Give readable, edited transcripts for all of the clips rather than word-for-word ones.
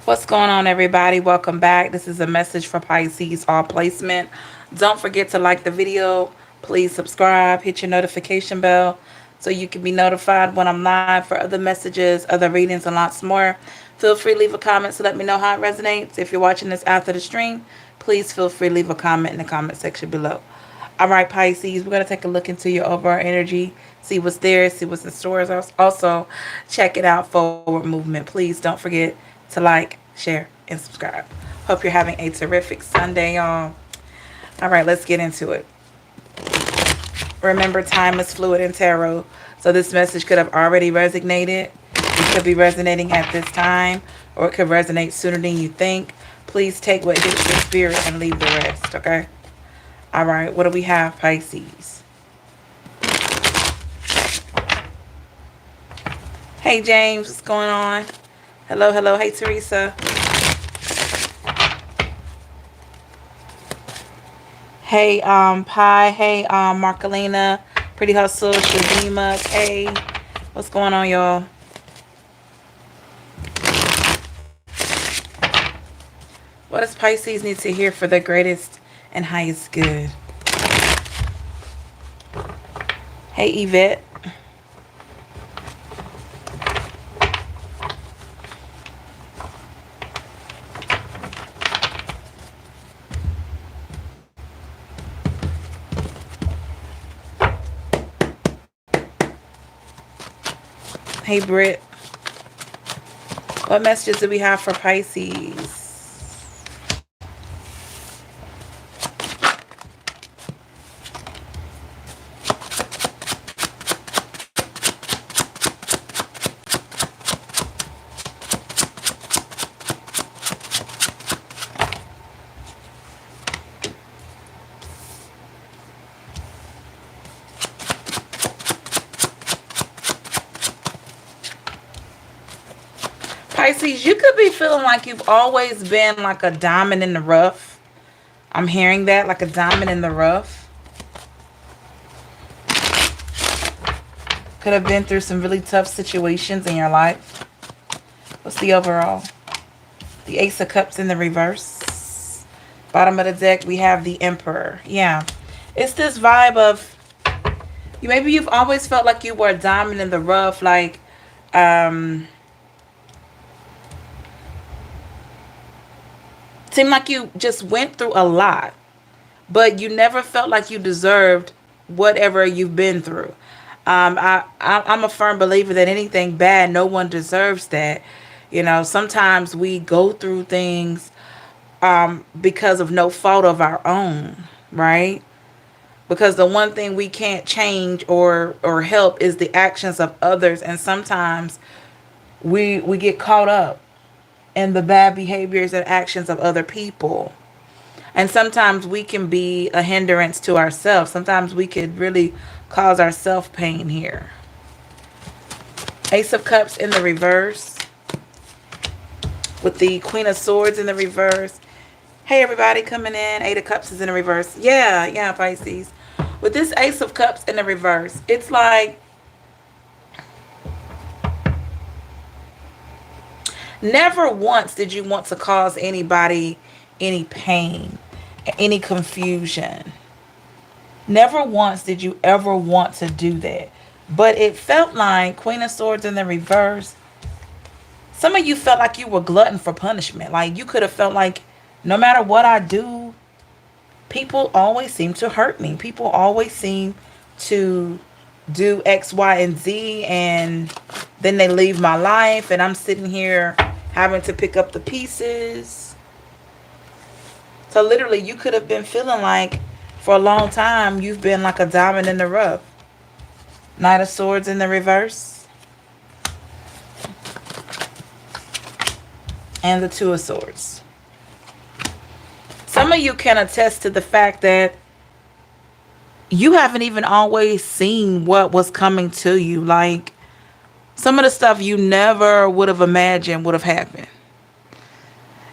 What's going on, everybody? Welcome back. This is a message for Pisces, all placement. Don't forget to like the video. Please subscribe, hit your notification bell so you can be notified when I'm live for other messages, other readings, and lots more. Feel free to leave a comment to let me know how it resonates. If you're watching this after the stream, please feel free to leave a comment in the comment section below. All right, Pisces, we're going to take a look into your overall energy, see what's there, see what's in store. Also, check it out, forward movement. Please don't forget to like, share, and subscribe. Hope you're having a terrific Sunday, y'all. All right, let's get into it. Remember, time is fluid in tarot, so this message could have already resonated. It could be resonating at this time, or it could resonate sooner than you think. Please take what hits your spirit and leave the rest, okay? All right, what do we have, Pisces? Hey, James, what's going on? Hello, hello. Hey, Teresa. Hey, Pi. Hey, Marcolina. Pretty Hustle. Shazima. Hey, what's going on, y'all? What does Pisces need to hear for the greatest and highest good? Hey, Yvette. Hey, Britt. What messages do we have for Pisces? Pisces, you could be feeling like you've always been like a diamond in the rough. I'm hearing that, like a diamond in the rough. Could have been through some really tough situations in your life. What's the overall? The Ace of Cups in the reverse. Bottom of the deck, we have the Emperor. Yeah. It's this vibe of, maybe you've always felt like you were a diamond in the rough, like, seemed like you just went through a lot, but you never felt like you deserved whatever you've been through. I'm a firm believer that anything bad, no one deserves that. Sometimes we go through things because of no fault of our own, right? Because the one thing we can't change or help is the actions of others, and sometimes we get caught up in the bad behaviors and actions of other people. And sometimes we can be a hindrance to ourselves. Sometimes we could really cause ourselves pain here. Ace of Cups in the reverse with the Queen of Swords in the reverse. Hey, everybody coming in. Eight of Cups is in the reverse. Yeah, Pisces. With this Ace of Cups in the reverse, it's like never once did you want to cause anybody any pain, any confusion. Never once did you ever want to do that. But it felt like Queen of Swords in the reverse. Some of you felt like you were glutton for punishment. Like you could have felt like no matter what I do, people always seem to hurt me. People always seem to do X, Y, and Z, and then they leave my life, and I'm sitting here having to pick up the pieces. So literally, you could have been feeling like for a long time you've been like a diamond in the rough. Knight of Swords in the reverse. And the Two of Swords. Some of you can attest to the fact that you haven't even always seen what was coming to you. Like some of the stuff you never would have imagined would have happened.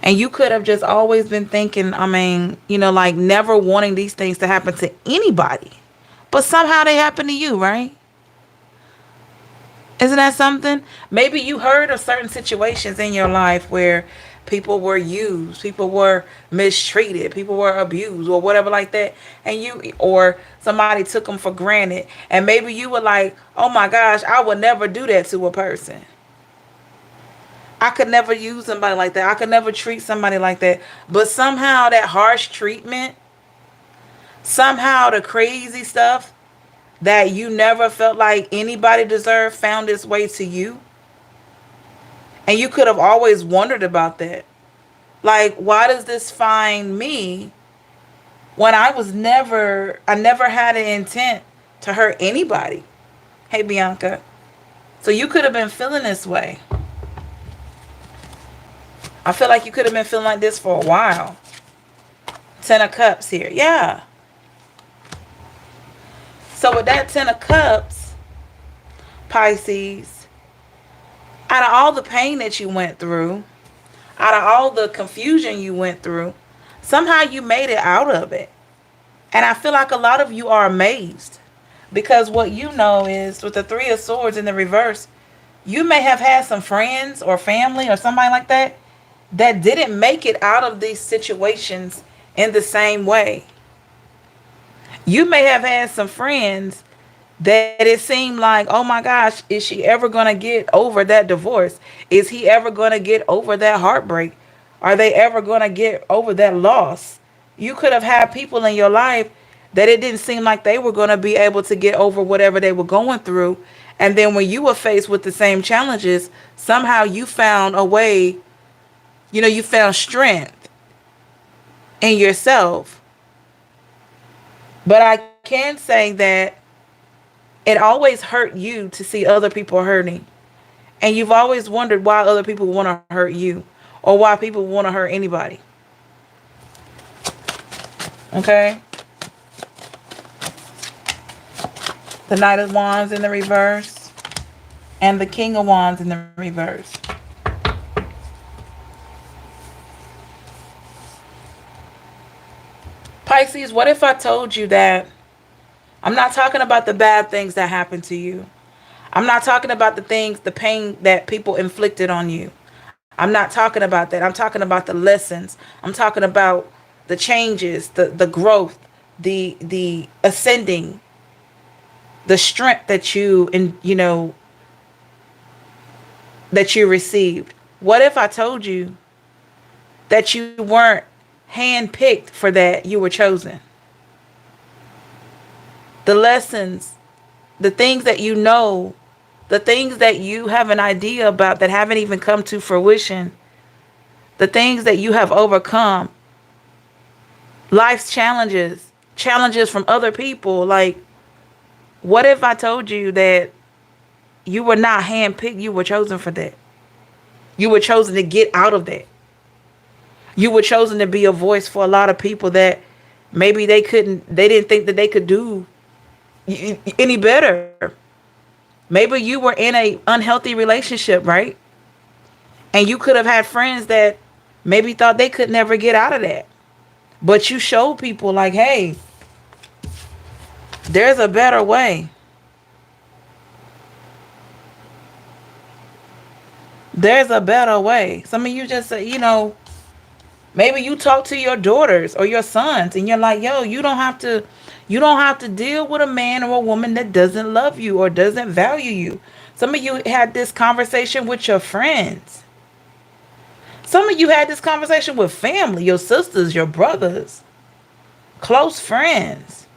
And you could have just always been thinking, like never wanting these things to happen to anybody. But somehow they happen to you, right? Isn't that something? Maybe you heard of certain situations in your life where people were used, people were mistreated, people were abused or whatever like that, and you, or somebody took them for granted, and maybe you were like, oh my gosh, I would never do that to a person. I could never use somebody like that. I could never treat somebody like that. But somehow that harsh treatment, somehow the crazy stuff that you never felt like anybody deserved found its way to you. And you could have always wondered about that. Like, why does this find me when I never had an intent to hurt anybody? Hey, Bianca. So you could have been feeling this way. I feel like you could have been feeling like this for a while. 10 of Cups here. Yeah. So with that 10 of Cups, Pisces, out of all the pain that you went through, out of all the confusion you went through, somehow you made it out of it. And I feel like a lot of you are amazed. Because what you know is, with the 3 of Swords in the reverse, you may have had some friends or family or somebody like that that didn't make it out of these situations in the same way. You may have had some friends that it seemed like, oh my gosh, is she ever going to get over that divorce? Is he ever going to get over that heartbreak? Are they ever going to get over that loss? You could have had people in your life that it didn't seem like they were going to be able to get over whatever they were going through. And then when you were faced with the same challenges, somehow you found a way, you found strength in yourself. But I can say that it always hurt you to see other people hurting. And you've always wondered why other people want to hurt you, or why people want to hurt anybody. Okay? The Knight of Wands in the reverse, and the King of Wands in the reverse. Pisces, what if I told you that I'm not talking about the bad things that happened to you. I'm not talking about the pain that people inflicted on you. I'm not talking about that. I'm talking about the lessons. I'm talking about the changes, the growth, the ascending, the strength that that you received. What if I told you that you weren't handpicked for that, you were chosen? The lessons, the things that you know, the things that you have an idea about that haven't even come to fruition, the things that you have overcome, life's challenges from other people. Like, what if I told you that you were not handpicked, you were chosen for that? You were chosen to get out of that. You were chosen to be a voice for a lot of people that maybe they didn't think that they could do any better. Maybe you were in a unhealthy relationship, right? And you could have had friends that maybe thought they could never get out of that. But you showed people like, hey, there's a better way. There's a better way. Some of you just say, maybe you talk to your daughters or your sons and you're like, yo, you don't have to deal with a man or a woman that doesn't love you or doesn't value you. Some of you had this conversation with your friends. Some of you had this conversation with family, your sisters, your brothers, close friends.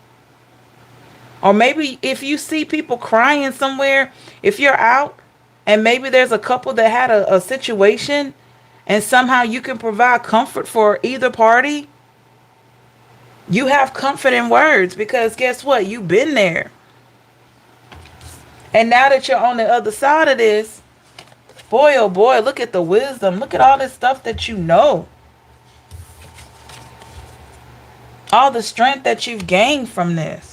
Or maybe if you see people crying somewhere, if you're out and maybe there's a couple that had a situation and somehow you can provide comfort for either party, you have comfort in words, because guess what? You've been there. And now that you're on the other side of this, boy, oh boy, look at the wisdom. Look at all this stuff that you know. All the strength that you've gained from this.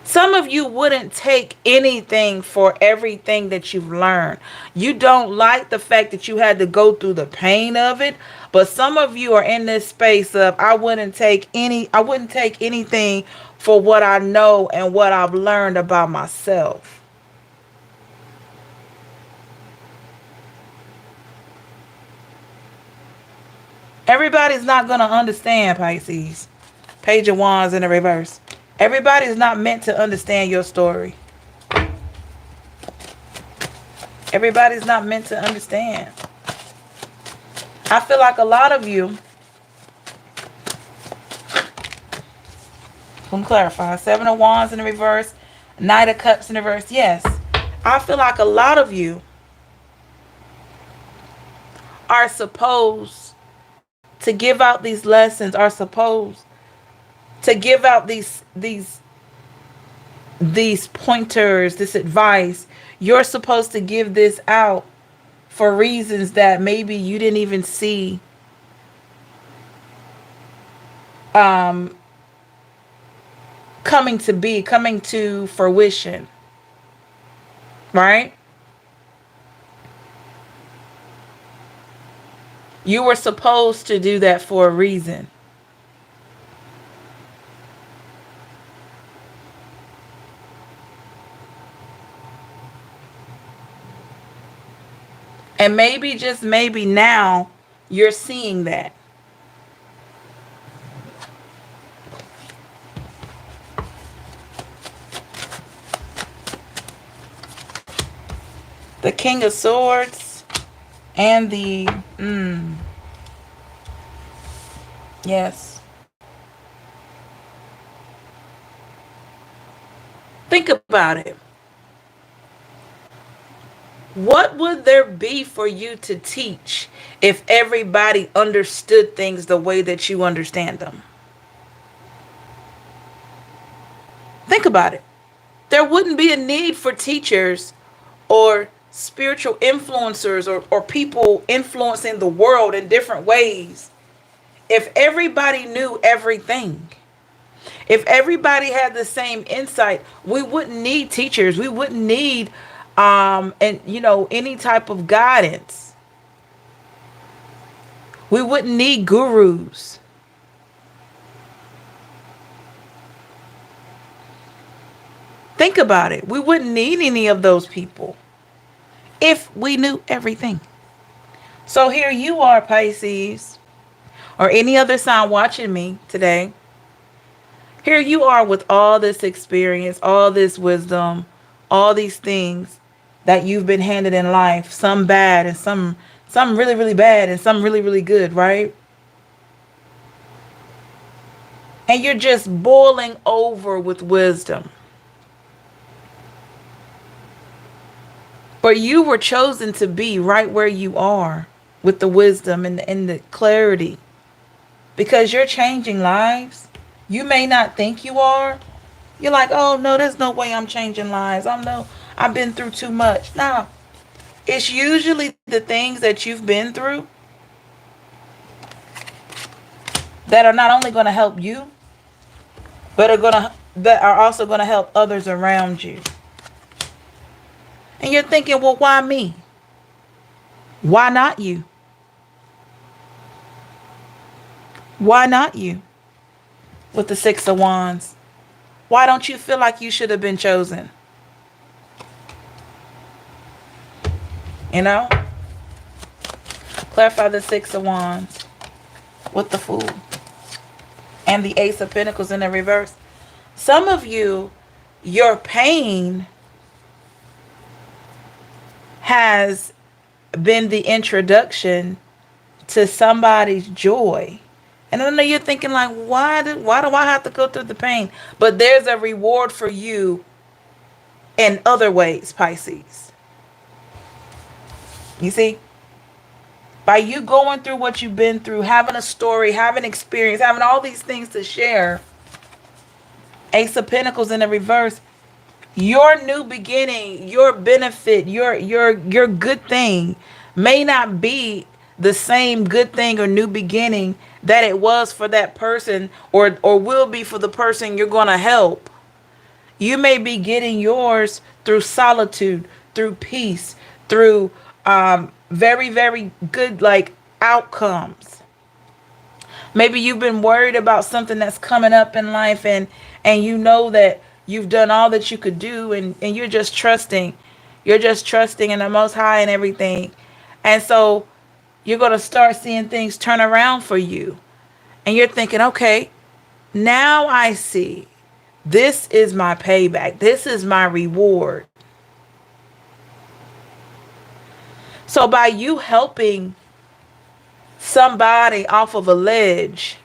Some of you wouldn't take anything for everything that you've learned. You don't like the fact that you had to go through the pain of it. But some of you are in this space of, I wouldn't take anything for what I know and what I've learned about myself. Everybody's not going to understand, Pisces. Page of Wands in the reverse. Everybody's not meant to understand your story. Everybody's not meant to understand. I feel like a lot of you, let me clarify, Seven of Wands in the reverse, Knight of Cups in the reverse. Yes, I feel like a lot of you are supposed to give out these lessons, are supposed to give out these pointers, this advice. You're supposed to give this out for reasons that maybe you didn't even see coming to fruition, right? You were supposed to do that for a reason. And maybe, just maybe now, you're seeing that. The King of Swords and the... yes. Think about it. What would there be for you to teach if everybody understood things the way that you understand them? Think about it. There wouldn't be a need for teachers or spiritual influencers or people influencing the world in different ways if everybody knew everything. If everybody had the same insight, we wouldn't need teachers. We wouldn't need any type of guidance. We wouldn't need gurus. Think about it. We wouldn't need any of those people if we knew everything. So here you are, Pisces, or any other sign watching me today. Here you are with all this experience, all this wisdom, all these things that you've been handed in life, some bad and some really, really bad and some really, really good, right? And you're just boiling over with wisdom. But you were chosen to be right where you are with the wisdom and the clarity, because you're changing lives. You may not think you are. You're like, oh no, there's no way I'm changing lives. I've been through too much. No, it's usually the things that you've been through that are not only going to help you, but that are also going to help others around you. And you're thinking, well, why me? Why not you? Why not you? With the Six of Wands. Why don't you feel like you should have been chosen? You know? Clarify the Six of Wands with the Fool. And the Ace of Pentacles in the reverse. Some of you, your pain has been the introduction to somebody's joy. And I know you're thinking like, why do I have to go through the pain? But there's a reward for you in other ways, Pisces. You see? By you going through what you've been through, having a story, having experience, having all these things to share, Ace of Pentacles in the reverse, your new beginning, your benefit, your good thing may not be the same good thing or new beginning that it was for that person or will be for the person you're going to help. You may be getting yours through solitude, through peace, through very, very good outcomes. Maybe you've been worried about something that's coming up in life and you know that you've done all that you could do and you're just trusting. You're just trusting in the Most High and everything. And so You're going to start seeing things turn around for you. And you're thinking, okay, now I see. This is my payback. This is my reward. So by you helping somebody off of a ledge,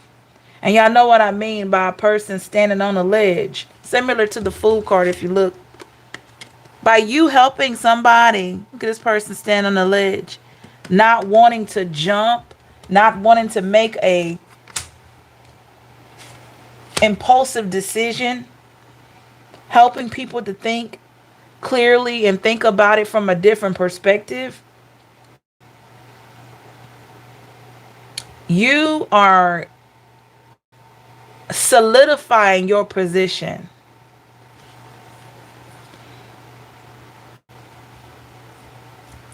and y'all know what I mean by a person standing on a ledge, similar to the Fool card if you look. By you helping somebody, look at this person standing on a ledge, not wanting to jump, not wanting to make a impulsive decision, helping people to think clearly and think about it from a different perspective. You are solidifying your position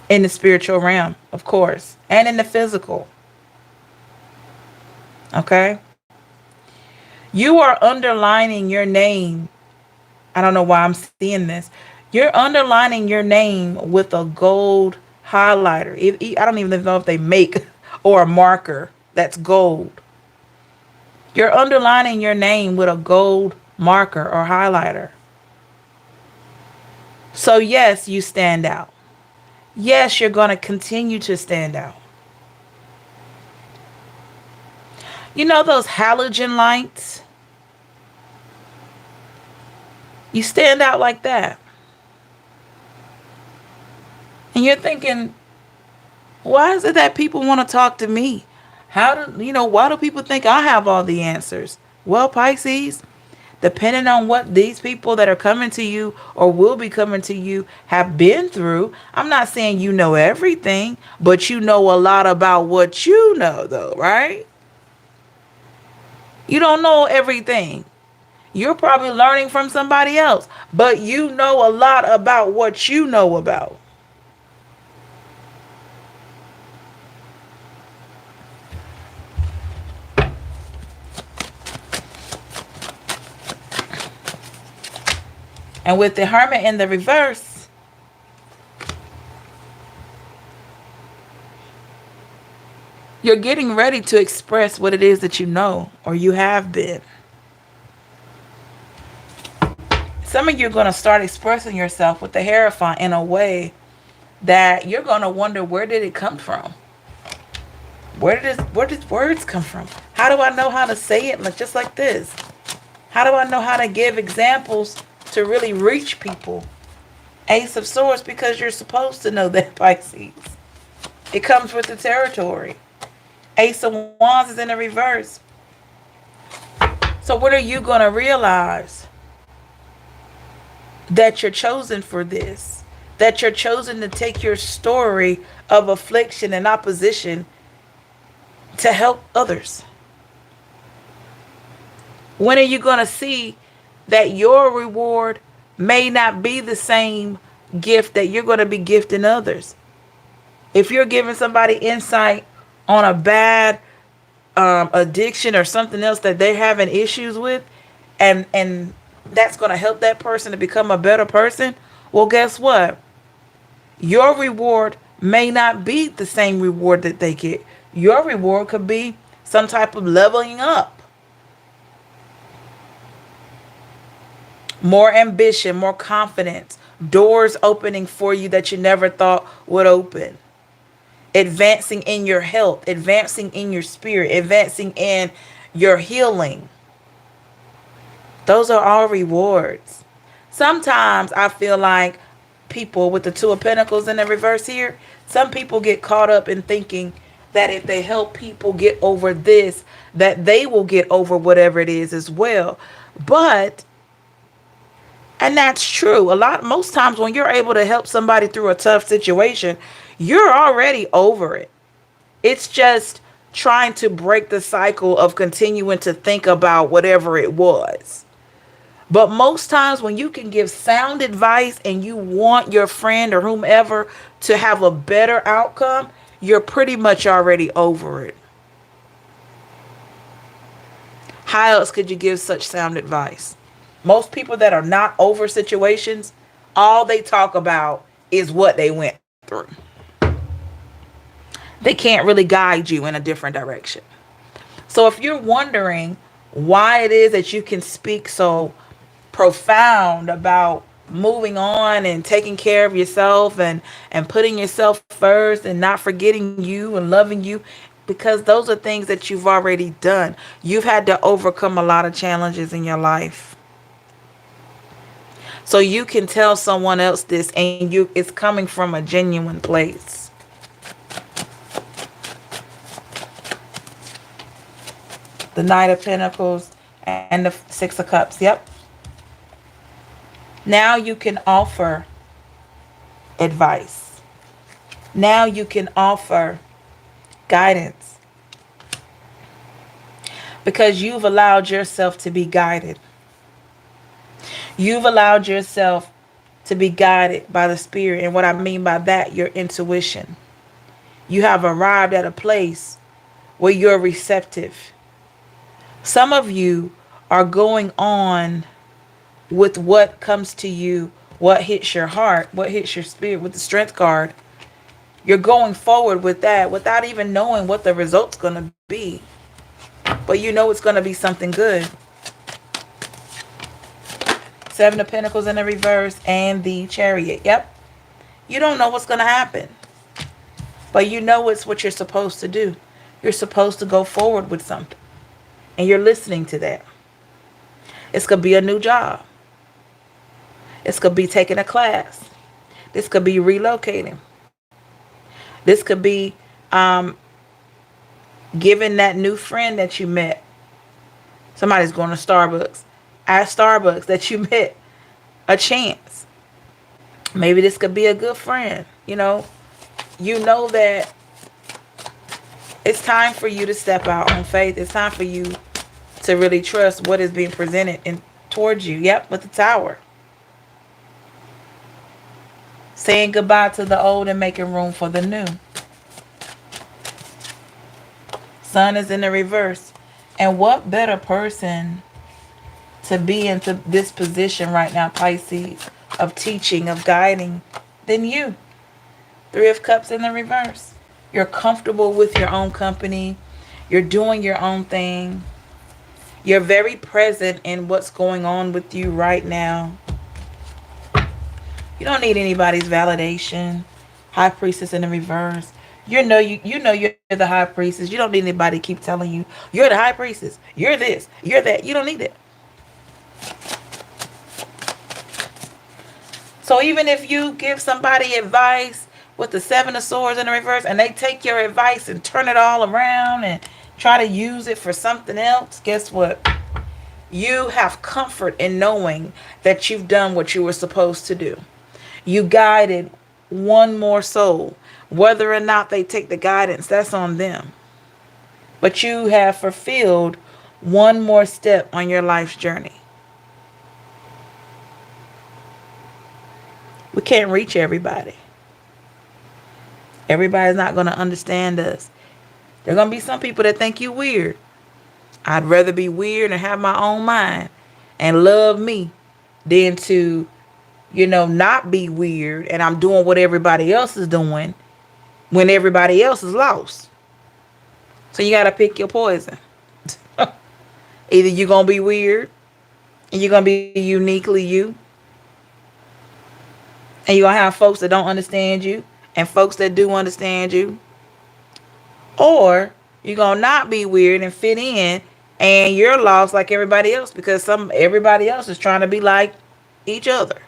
in the spiritual realm, of course, and in the physical. Okay? You are underlining your name. I don't know why I'm seeing this. You're underlining your name with a gold highlighter. I don't even know if they make or a marker that's gold. You're underlining your name with a gold marker or highlighter. So yes, you stand out. Yes, you're going to continue to stand out. You know those halogen lights? You stand out like that. And you're thinking, why is it that people want to talk to me? Why do people think I have all the answers? Well, Pisces, depending on what these people that are coming to you or will be coming to you have been through, I'm not saying you know everything, but you know a lot about what you know, though, right? You don't know everything. You're probably learning from somebody else, but you know a lot about what you know about. And with the Hermit in the reverse, you're getting ready to express what it is that you know or you have been. Some of you are going to start expressing yourself with the Hierophant in a way that you're going to wonder, where did it come from? Where did words come from? How do I know how to say it just like this? How do I know how to give examples to really reach people? Ace of Swords, because you're supposed to know that, Pisces. It comes with the territory. Ace of Wands is in the reverse. So what are you going to realize? That you're chosen for this. That you're chosen to take your story of affliction and opposition to help others. When are you going to see that your reward may not be the same gift that you're going to be gifting others? If you're giving somebody insight on a bad addiction or something else that they're having issues with, and that's going to help that person to become a better person, well, guess what? Your reward may not be the same reward that they get. Your reward could be some type of leveling up. More ambition, more confidence, doors opening for you that you never thought would open. Advancing in your health, advancing in your spirit, advancing in your healing. Those are all rewards. Sometimes I feel like people with the Two of Pentacles in the reverse here, some people get caught up in thinking that if they help people get over this, that they will get over whatever it is as well. And that's true. Most times when you're able to help somebody through a tough situation, you're already over it. It's just trying to break the cycle of continuing to think about whatever it was. But most times when you can give sound advice and you want your friend or whomever to have a better outcome, you're pretty much already over it. How else could you give such sound advice? Most people that are not over situations, all they talk about is what they went through. They can't really guide you in a different direction. So if you're wondering why it is that you can speak so profound about moving on and taking care of yourself and putting yourself first and not forgetting you and loving you, because those are things that you've already done. You've had to overcome a lot of challenges in your life. So you can tell someone else this, and you it's coming from a genuine place. The Knight of Pentacles and the Six of Cups. Yep. Now you can offer advice. Now you can offer guidance because you've allowed yourself to be guided. You've allowed yourself to be guided by the Spirit. And what I mean by that, your intuition. You have arrived at a place where you're receptive. Some of you are going on with what comes to you, what hits your heart, what hits your spirit with the Strength card. You're going forward with that without even knowing what the result's going to be. But you know it's going to be something good. Seven of Pentacles in the reverse and the Chariot. Yep. You don't know what's going to happen. But you know it's what you're supposed to do. You're supposed to go forward with something. And you're listening to that. It's going to be a new job. This could be taking a class. This could be relocating. This could be giving that new friend that you met. Somebody's going to Starbucks. At Starbucks that you met a chance. Maybe this could be a good friend. You know that it's time for you to step out on faith. It's time for you to really trust what is being presented towards you. Yep, with the Tower. Saying goodbye to the old and making room for the new. Sun is in the reverse. And what better person to be into this position right now, Pisces, of teaching, of guiding, than you? Three of Cups in the reverse. You're comfortable with your own company. You're doing your own thing. You're very present in what's going on with you right now. You don't need anybody's validation. High Priestess in the reverse. You know you're the High Priestess. You don't need anybody to keep telling you you're the High Priestess. You're this. You're that. You don't need it. So even if you give somebody advice with the Seven of Swords in the reverse and they take your advice and turn it all around and try to use it for something else, guess what? You have comfort in knowing that you've done what you were supposed to do. You guided one more soul. Whether or not they take the guidance, that's on them. But you have fulfilled one more step on your life's journey. We can't reach everybody. Everybody's not going to understand us. There are going to be some people that think you weird. I'd rather be weird and have my own mind and love me than to not be weird and I'm doing what everybody else is doing when everybody else is lost. So you got to pick your poison. Either you're going to be weird and you're going to be uniquely you, and you're going to have folks that don't understand you and folks that do understand you, or you're going to not be weird and fit in and you're lost like everybody else because everybody else is trying to be like each other.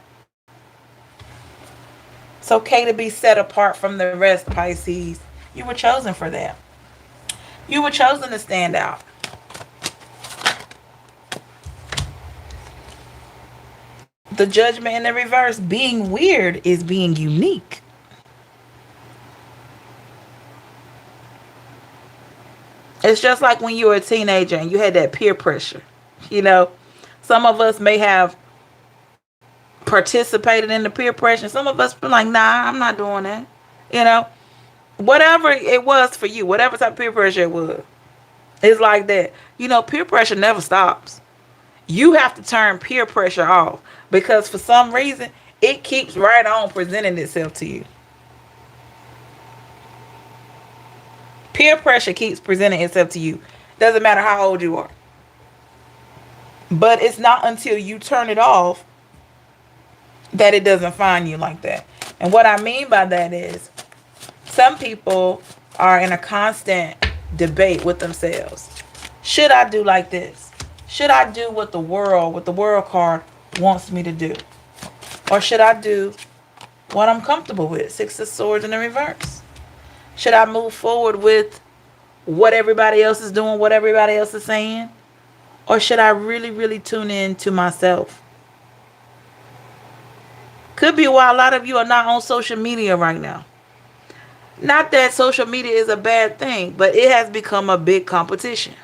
It's okay to be set apart from the rest, Pisces. You were chosen for that. You were chosen to stand out. The Judgment in the reverse. Being weird is being unique. It's just like when you were a teenager and you had that peer pressure. Some of us may have participated in the peer pressure. Some of us been like, nah, I'm not doing that. Whatever it was for you, whatever type of peer pressure it was, it's like that. Peer pressure never stops. You have to turn peer pressure off because for some reason it keeps right on presenting itself to you. Peer pressure keeps presenting itself to you. Doesn't matter how old you are. But it's not until you turn it off that it doesn't find you like that. And what I mean by that is some people are in a constant debate with themselves. Should I do like this? Should I do what the world card wants me to do? Or should I do what I'm comfortable with? Six of Swords in the reverse. Should I move forward with what everybody else is doing, what everybody else is saying? Or should I really, really tune in to myself? Could be why a lot of you are not on social media right now. Not that social media is a bad thing, but it has become a big competition.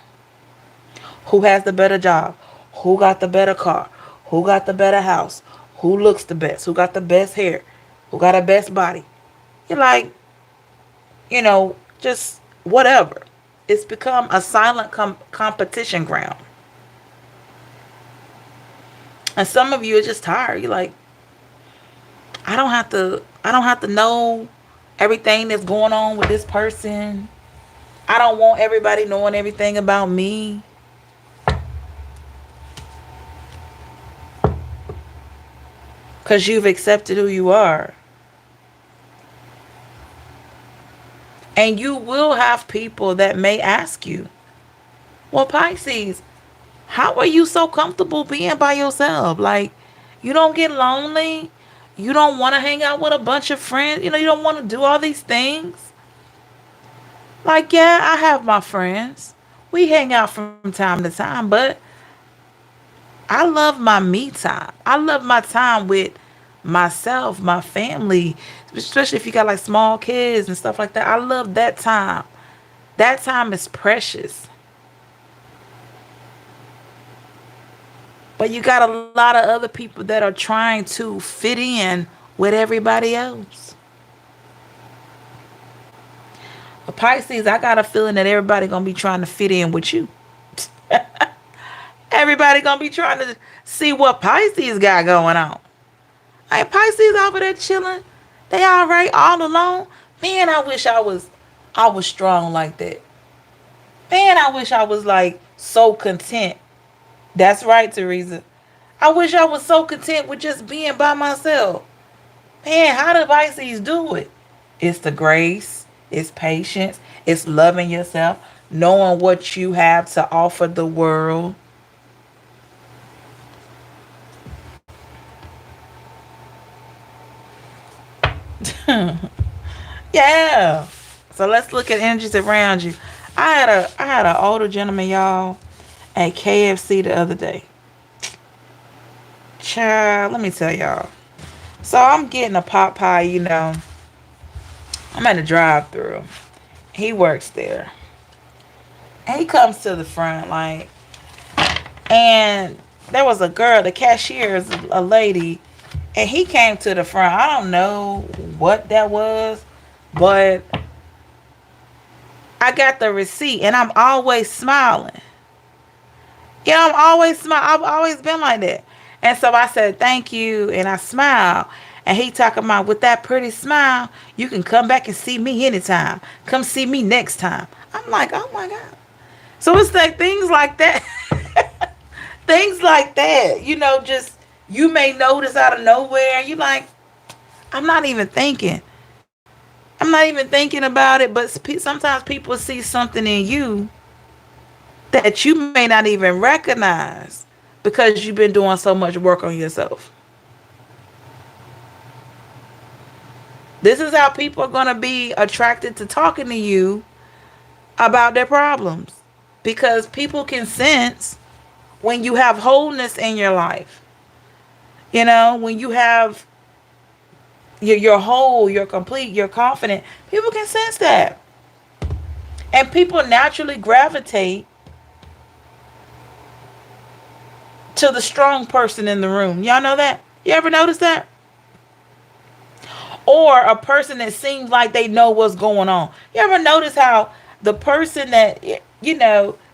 Who has the better job? Who got the better car? Who got the better house? Who looks the best? Who got the best hair? Who got the best body? You're like, just whatever. It's become a silent competition ground. And some of you are just tired. You're like, I don't have to know everything that's going on with this person. I don't want everybody knowing everything about me. Because you've accepted who you are. And you will have people that may ask you, well, Pisces, how are you so comfortable being by yourself? Like, you don't get lonely? You don't want to hang out with a bunch of friends? You don't want to do all these things? Like, yeah, I have my friends. We hang out from time to time, but I love my me time. I love my time with myself, my family, especially if you got like small kids and stuff like that. I love that time. That time is precious. But you got a lot of other people that are trying to fit in with everybody else. But Pisces, I got a feeling that everybody going to be trying to fit in with you. Everybody going to be trying to see what Pisces got going on. Like, Pisces over there chilling. They all right all alone. Man, I wish I was strong like that. Man, I wish I was like so content. That's right, Teresa. I wish I was so content with just being by myself. Man, how do Pisces do it? It's the grace. It's patience. It's loving yourself. Knowing what you have to offer the world. Yeah. So let's look at energies around you. I had an older gentleman, y'all, at KFC the other day. Child, let me tell y'all. So I'm getting a pot pie, I'm at a drive-through. He works there. And he comes to the front, and there was a girl, the cashier is a lady, and he came to the front. I don't know what that was, but I got the receipt, and I'm always smiling. I'm always smiling. I've always been like that. And so I said, thank you, and I smiled. And he talking about, with that pretty smile, you can come back and see me anytime. Come see me next time. I'm like, oh my God. So it's like things like that. Things like that. Just you may notice out of nowhere. And you're like, I'm not even thinking. I'm not even thinking about it. But sometimes people see something in you that you may not even recognize because you've been doing so much work on yourself. This is how people are going to be attracted to talking to you about their problems. Because people can sense when you have wholeness in your life. When you have, you're whole, you're complete, you're confident. People can sense that. And people naturally gravitate to the strong person in the room. Y'all know that? You ever notice that? Or a person that seems like they know what's going on. You ever notice how the person that,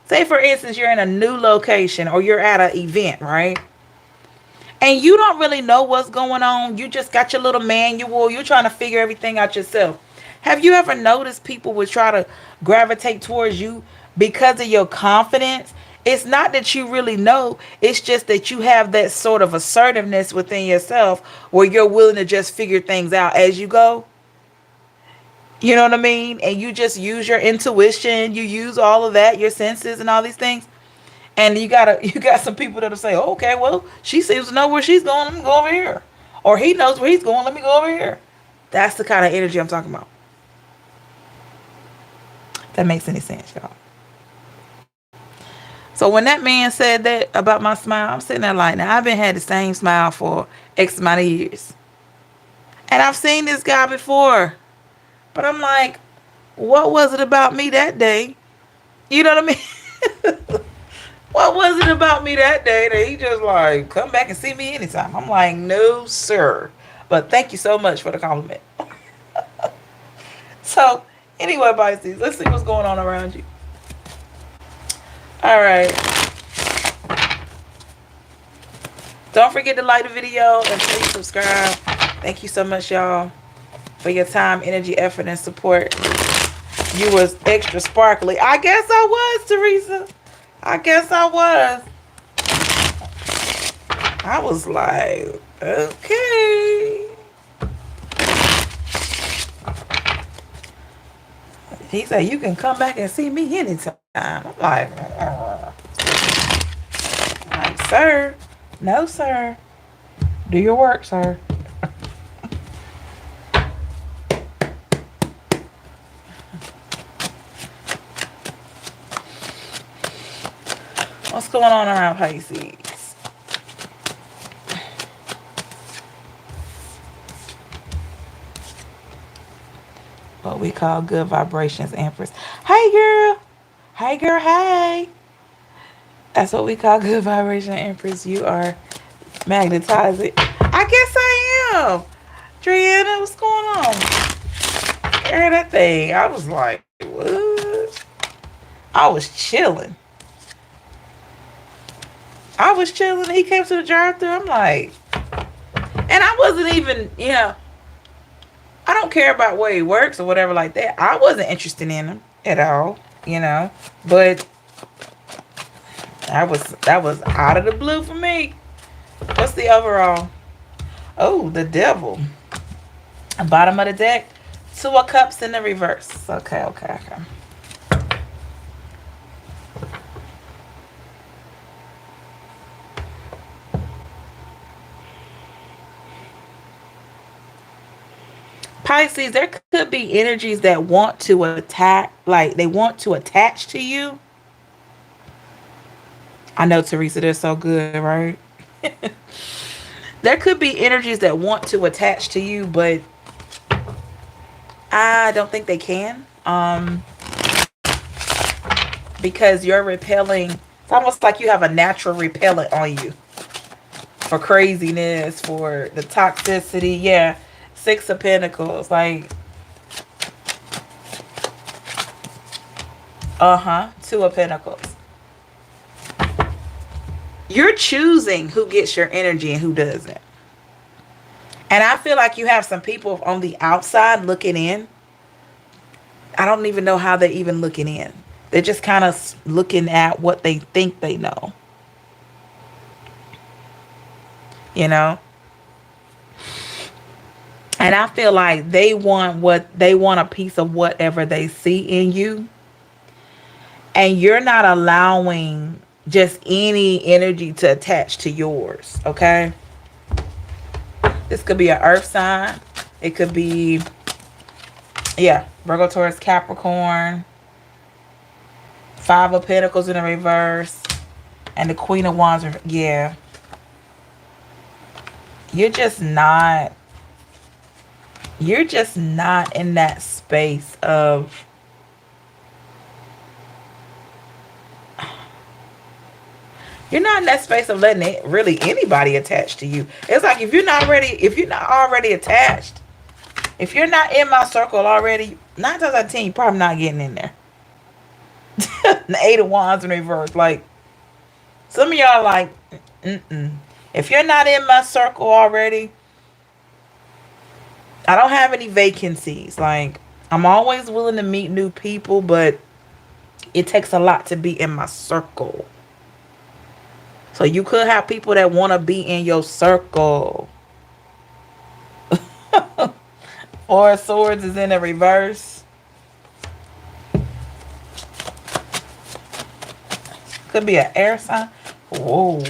say for instance, you're in a new location or you're at an event, right? And you don't really know what's going on. You just got your little manual. You're trying to figure everything out yourself. Have you ever noticed people would try to gravitate towards you because of your confidence? It's not that you really know, it's just that you have that sort of assertiveness within yourself where you're willing to just figure things out as you go. You know what I mean? And you just use your intuition, you use all of that, your senses and all these things. And you got some people that'll say, oh, okay, well, she seems to know where she's going, let me go over here. Or he knows where he's going, let me go over here. That's the kind of energy I'm talking about. If that makes any sense, y'all. So when that man said that about my smile, I'm sitting there like, now I've been had the same smile for X amount of years. And I've seen this guy before. But I'm like, what was it about me that day? You know what I mean? What was it about me that day that he just like, come back and see me anytime? I'm like, no, sir. But thank you so much for the compliment. So, anyway, Pisces, let's see what's going on around you. All right. Don't forget to like the video and please subscribe. Thank you so much, y'all, for your time, energy, effort, and support. You was extra sparkly. I guess I was, Teresa. I guess I was. I was like, okay. He said, you can come back and see me anytime. I'm like, sir. No, sir. Do your work, sir. What's going on around Pisces? What we call good vibrations, Empress. Hey, girl. Hey, girl. Hey. That's what we call good vibration, Empress. You are magnetizing. I guess I am. Triana, what's going on? Hear that thing? I was like, what? I was chilling. I was chilling. He came to the drive-thru. I'm like, and I wasn't even, I don't care about where he works or whatever like that. I wasn't interested in him at all, but that was out of the blue for me. What's the overall? Oh, the devil. Bottom of the deck. 2 of Cups in the reverse. Okay. Pisces, there could be energies that want to attack, like they want to attach to you. I know, Teresa, they're so good, right? There could be energies that want to attach to you, but I don't think they can. Because you're repelling. It's almost like you have a natural repellent on you for craziness, for the toxicity. Yeah. 6 of Pentacles, like, 2 of Pentacles. You're choosing who gets your energy and who doesn't. And I feel like you have some people on the outside looking in. I don't even know how they're even looking in. They're just kind of looking at what they think they know. And I feel like they want a piece of whatever they see in you. And you're not allowing just any energy to attach to yours, okay? This could be an earth sign. It could be, Virgo, Taurus, Capricorn. 5 of Pentacles in the reverse. And the Queen of Wands, You're just not in that space of letting it really anybody attach to you. It's like if you're not already attached, if you're not in my circle already, 9 times out of 10, you're probably not getting in there. The 8 of Wands in reverse. Like, some of y'all are like, if you're not in my circle already, I don't have any vacancies. Like, I'm always willing to meet new people, but it takes a lot to be in my circle. So you could have people that want to be in your circle. Four of Swords is in the reverse. Could be an air sign. Whoa.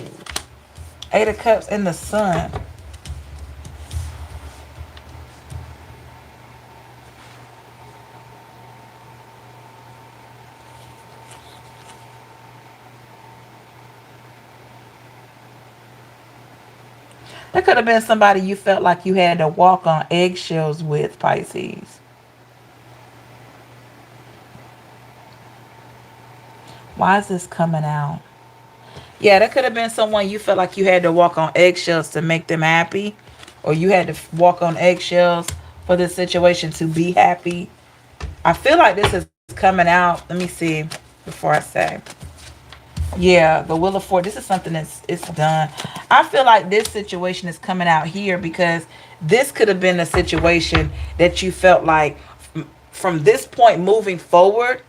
Eight of Cups in the Sun. That could have been somebody you felt like you had to walk on eggshells with, Pisces. Why is this coming out? Yeah, that could have been someone you felt like you had to walk on eggshells to make them happy, or you had to walk on eggshells for this situation to be happy. I feel like this is coming out. Let me see before I say. Yeah, the Wheel of Fortune. This is something that's it's done. I feel like this situation is coming out here because this could have been a situation that you felt like from this point moving forward,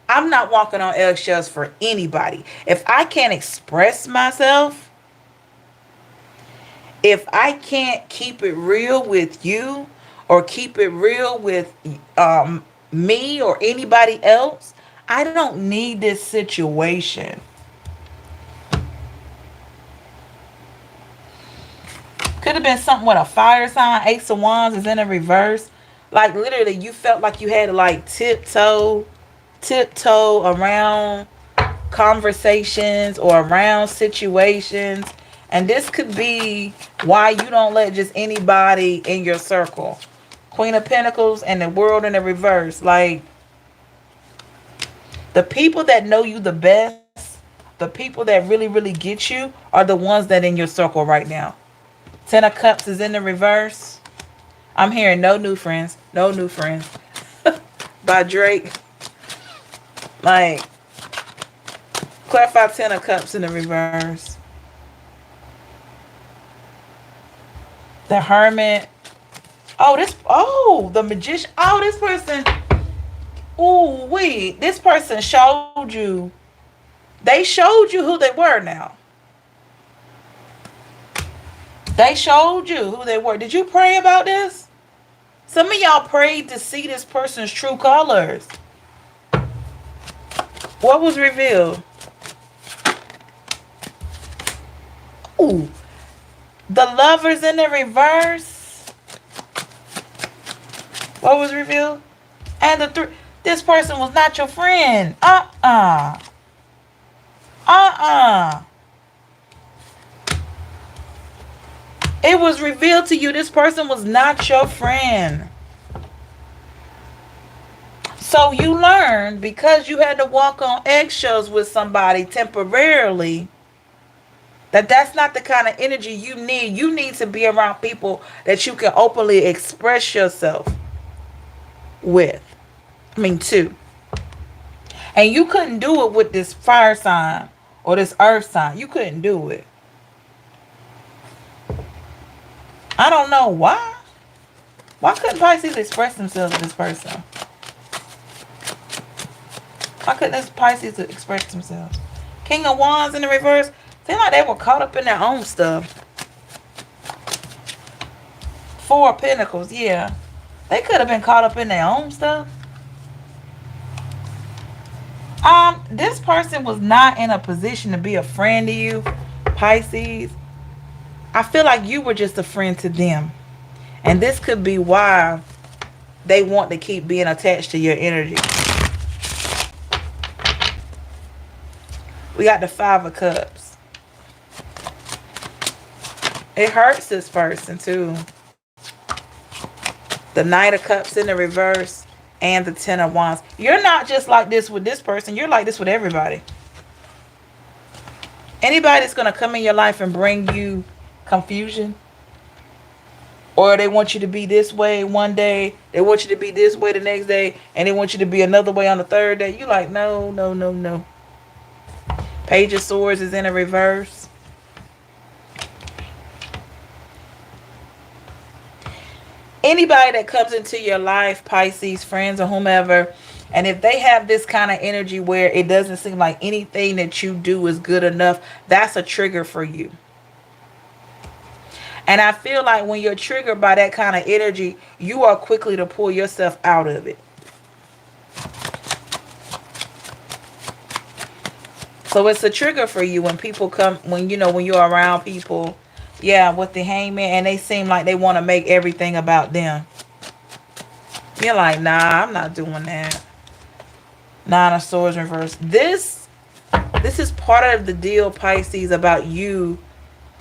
I'm not walking on eggshells for anybody. If I can't express myself, if I can't keep it real with you or keep it real with me or anybody else, I don't need this situation. Could have been something with a fire sign. Ace of Wands is in a reverse. Like literally, you felt like you had to like tiptoe around conversations or around situations. And this could be why you don't let just anybody in your circle. Queen of Pentacles and the World in the reverse. Like the people that know you the best, the people that really, really get you are the ones that in your circle right now. Ten of Cups is in the reverse. I'm hearing no new friends. No new friends. By Drake. Like, clarify Ten of Cups in the reverse. The Hermit. The Magician. Oh, this person. Oh, wait. This person showed you. They showed you who they were now. They showed you who they were. Did you pray about this? Some of y'all prayed to see this person's true colors. What was revealed? Ooh. The Lovers in the reverse. What was revealed? And this person was not your friend. It was revealed to you this person was not your friend. So you learned because you had to walk on eggshells with somebody temporarily that that's not the kind of energy you need. You need to be around people that you can openly express yourself with. To. And you couldn't do it with this fire sign or this earth sign. You couldn't do it. I don't know why. Why couldn't Pisces express themselves to this person? Why couldn't this Pisces express themselves? King of Wands in the reverse. Seemed like they were caught up in their own stuff. Four of Pentacles, yeah. They could have been caught up in their own stuff. This person was not in a position to be a friend to you, Pisces. I feel like you were just a friend to them. And this could be why they want to keep being attached to your energy. We got the Five of Cups. It hurts this person too. The Knight of Cups in the reverse and the Ten of Wands. You're not just like this with this person. You're like this with everybody. Anybody that's going to come in your life and bring you confusion, or they want you to be this way one day, they want you to be this way the next day, and they want you to be another way on the third day. You like, no, no, no, no. Page of Swords is in a Anybody that comes into your life, Pisces, friends or whomever, and if they have this kind of energy where it doesn't seem like anything that you do is good enough, that's a trigger for you. And I feel like when you're triggered by that kind of energy, you are quickly to pull yourself out of it. So it's a trigger for you when people come, when when you're around people, yeah, with the hangman, and they seem like they want to make everything about them. You're like, nah, I'm not doing that. Nine of Swords reverse. This is part of the deal, Pisces, about you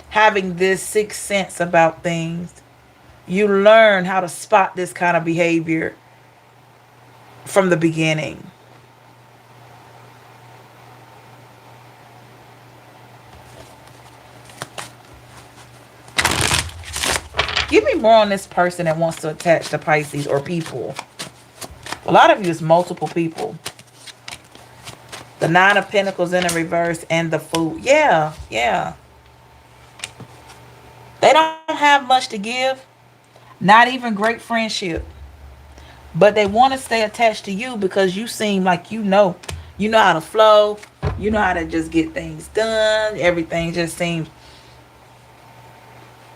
having this sixth sense about things. You learn how to spot this kind of behavior from the beginning. Give me more on this person that wants to attach to Pisces or people. A lot of you is multiple people. The Nine of Pentacles in the reverse and the Fool. Yeah, yeah. They don't have much to give. Not even great friendship. But they want to stay attached to you because you seem like you know. You know how to flow. You know how to just get things done. Everything just seems...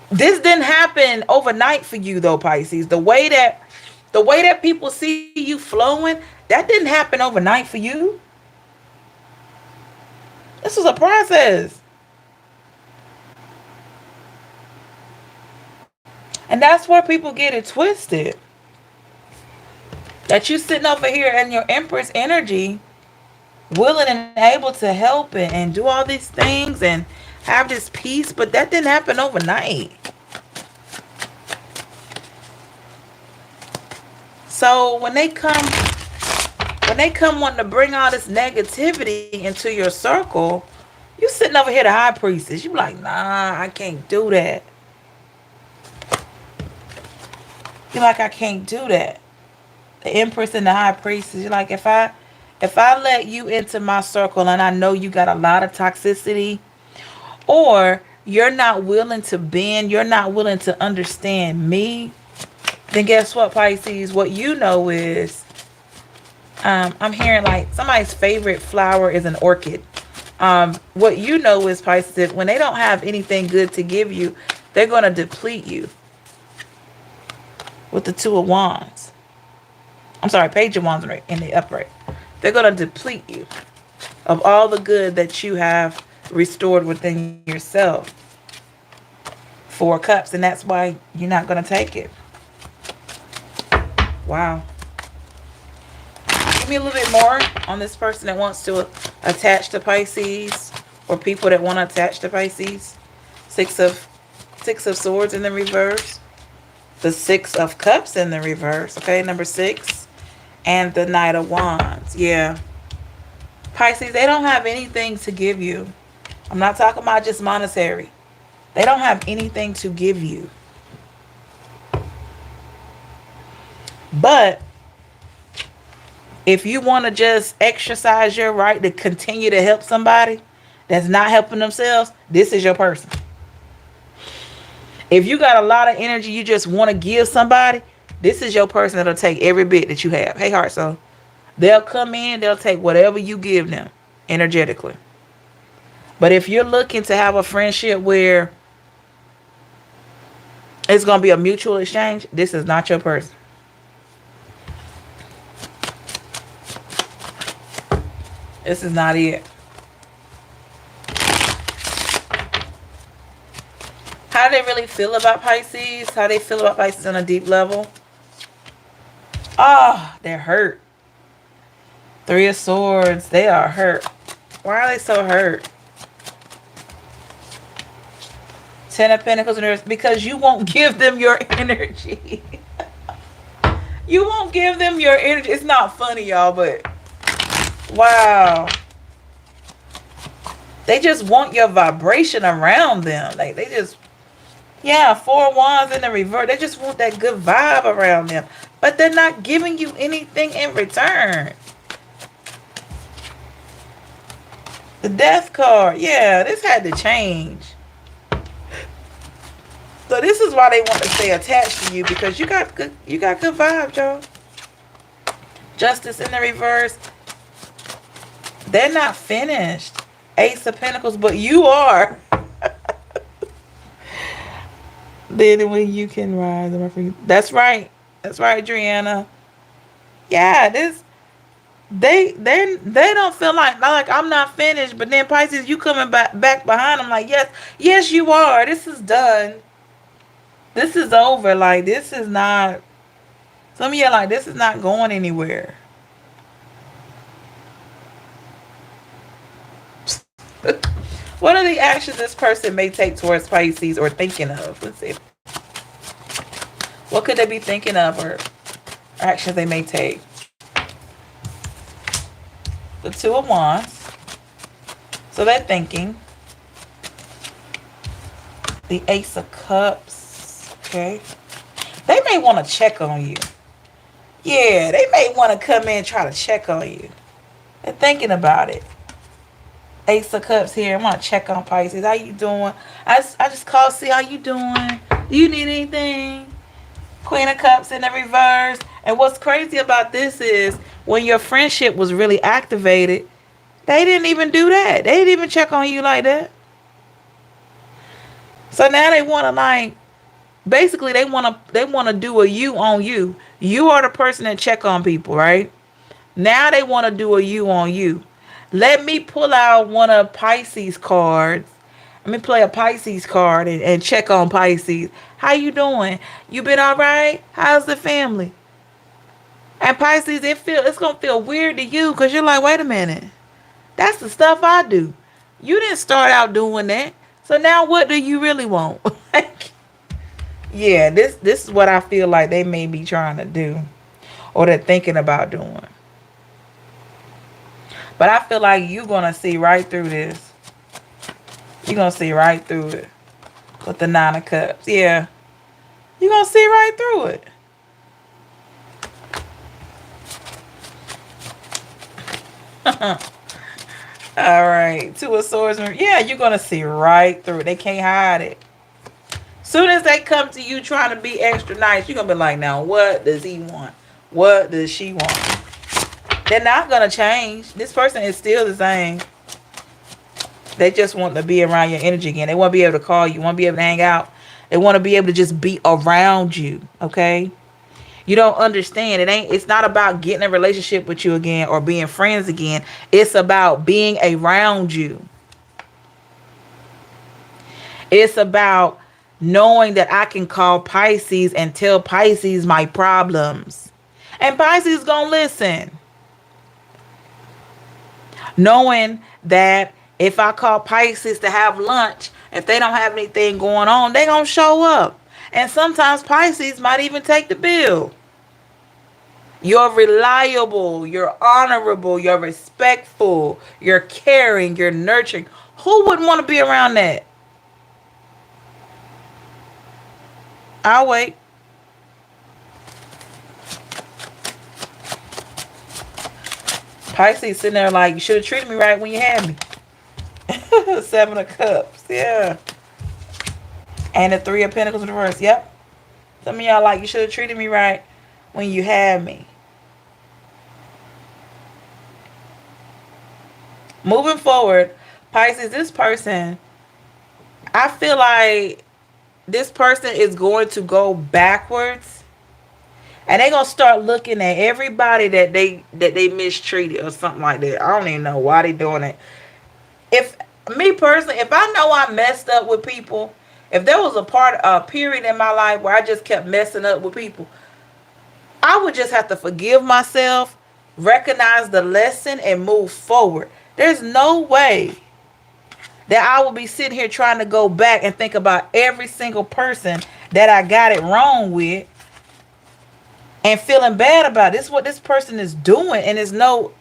This didn't happen overnight for you though, Pisces. The way that people see you flowing, that didn't happen overnight for you. This was a process. And that's where people get it twisted. That you sitting over here in your Empress energy, willing and able to help and do all these things and have this peace, but that didn't happen overnight. So when they come wanting to bring all this negativity into your circle, you sitting over here the High Priestess. You be like, nah, I can't do that. You're like, I can't do that. The Empress and the High Priestess. You're like, if I let you into my circle and I know you got a lot of toxicity, or you're not willing to bend, you're not willing to understand me, then guess what, Pisces? What you know is, I'm hearing like somebody's favorite flower is an orchid. What you know is, Pisces, that when they don't have anything good to give you, they're going to deplete you. With the Two of Wands. I'm sorry, Page of Wands in the upright. They're going to deplete you of all the good that you have restored within yourself. Four of Cups, and that's why you're not going to take it. Wow. Give me a little bit more on this person that wants to attach to Pisces, or people that want to attach to Pisces. Six of Swords in the reverse. The Six of Cups in the reverse. Okay, number 6. And the Knight of Wands. Yeah. Pisces, they don't have anything to give you. I'm not talking about just monetary. They don't have anything to give you. But if you want to just exercise your right to continue to help somebody that's not helping themselves, this is your person. If you got a lot of energy you just want to give somebody, this is your person that'll take every bit that you have. Hey, heart soul. They'll come in, they'll take whatever you give them energetically. But if you're looking to have a friendship where it's going to be a mutual exchange, this is not your person. This is not it. How do they really feel about Pisces? How do they feel about Pisces on a deep level? Oh, they're hurt. Three of Swords. They are hurt. Why are they so hurt? Ten of Pentacles and Earth. Because you won't give them your energy. You won't give them your energy. It's not funny, y'all, but wow. They just want your vibration around them. Like they just, yeah, Four of Wands in the reverse. They just want that good vibe around them. But they're not giving you anything in return. The Death card. Yeah, this had to change. So this is why they want to stay attached to you, because you got good vibes, y'all. Justice in the reverse. They're not finished. Ace of Pentacles, but you are. Then when you can rise. That's right. That's right, Adriana. Yeah, they don't feel like I'm not finished, but then Pisces, you coming back behind them like, yes you are. This is done. This is over. Like, this is not, some of you are like, this is not going anywhere. What are the actions this person may take towards Pisces or thinking of? Let's see. What could they be thinking of or actions they may take? The Two of Wands. So they're thinking. The Ace of Cups. Okay. They may want to check on you. Yeah, they may want to come in and try to check on you. They're thinking about it. Ace of Cups here. I want to check on Pisces. How you doing? I just called to see how you doing. Do you need anything? Queen of Cups in the reverse. And what's crazy about this is when your friendship was really activated, they didn't even do that. They didn't even check on you like that. So now they want to, like, basically they want to do a you on you. You are the person that check on people, right? Now they want to do a you on you. Let me pull out one of Pisces cards. Let me play a Pisces card and check on Pisces. How you doing? You been all right? How's the family? And Pisces, it's going to feel weird to you because you're like, wait a minute. That's the stuff I do. You didn't start out doing that. So now what do you really want? Yeah, this is what I feel like they may be trying to do or they're thinking about doing. But I feel like you're going to see right through this. You're going to see right through it with the Nine of Cups. Yeah. You're going to see right through it. All right. Two of Swords. Yeah, you're going to see right through it. They can't hide it. Soon as they come to you trying to be extra nice, you're going to be like, now, what does he want? What does she want? They're not going to change. This person is still the same. They just want to be around your energy again. They want to be able to call you. Want to be able to hang out. They want to be able to just be around you. Okay? You don't understand. It's not about getting a relationship with you again or being friends again. It's about being around you. It's about knowing that I can call Pisces and tell Pisces my problems. And Pisces is going to listen. Knowing that if I call Pisces to have lunch, if they don't have anything going on, they're going to show up. And sometimes Pisces might even take the bill. You're reliable. You're honorable. You're respectful. You're caring. You're nurturing. Who wouldn't want to be around that? I'll wait. Pisces sitting there like, you should have treated me right when you had me. Seven of Cups. Yeah. And the Three of Pentacles in reverse. Yep. Some of y'all like, you should have treated me right when you had me. Moving forward, Pisces, this person, I feel like this person is going to go backwards. And they're going to start looking at everybody that they mistreated or something like that. I don't even know why they're doing it. If me personally, if I know I messed up with people, if there was a period in my life where I just kept messing up with people, I would just have to forgive myself, recognize the lesson, and move forward. There's no way that I will be sitting here trying to go back and think about every single person that I got it wrong with and feeling bad about it. This is what this person is doing, and there's no.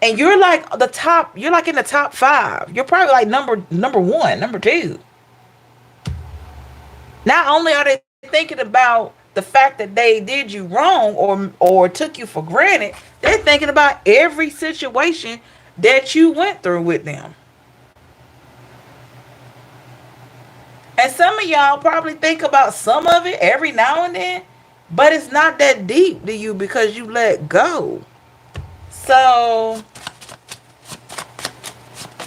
And you're like the top. You're like in the top 5. You're probably like number 1, number 2. Not only are they thinking about the fact that they did you wrong or took you for granted, they're thinking about every situation that you went through with them. And some of y'all probably think about some of it every now and then, but it's not that deep to you because you let go. So,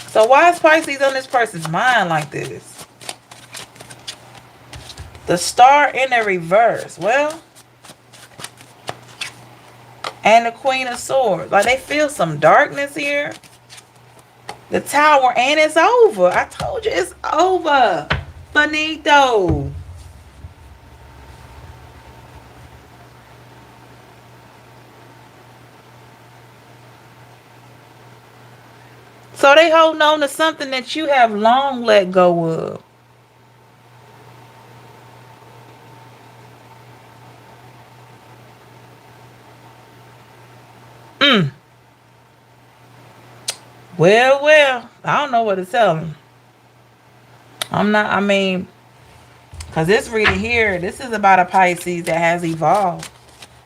so why is Pisces on this person's mind like this? The star in the reverse. Well, and the Queen of Swords. Like they feel some darkness here. The Tower, and it's over. I told you it's over. Finito. So they holding on to something that you have long let go of. Mm. Well, I don't know what to tell them. I mean, because this reading here, this is about a Pisces that has evolved.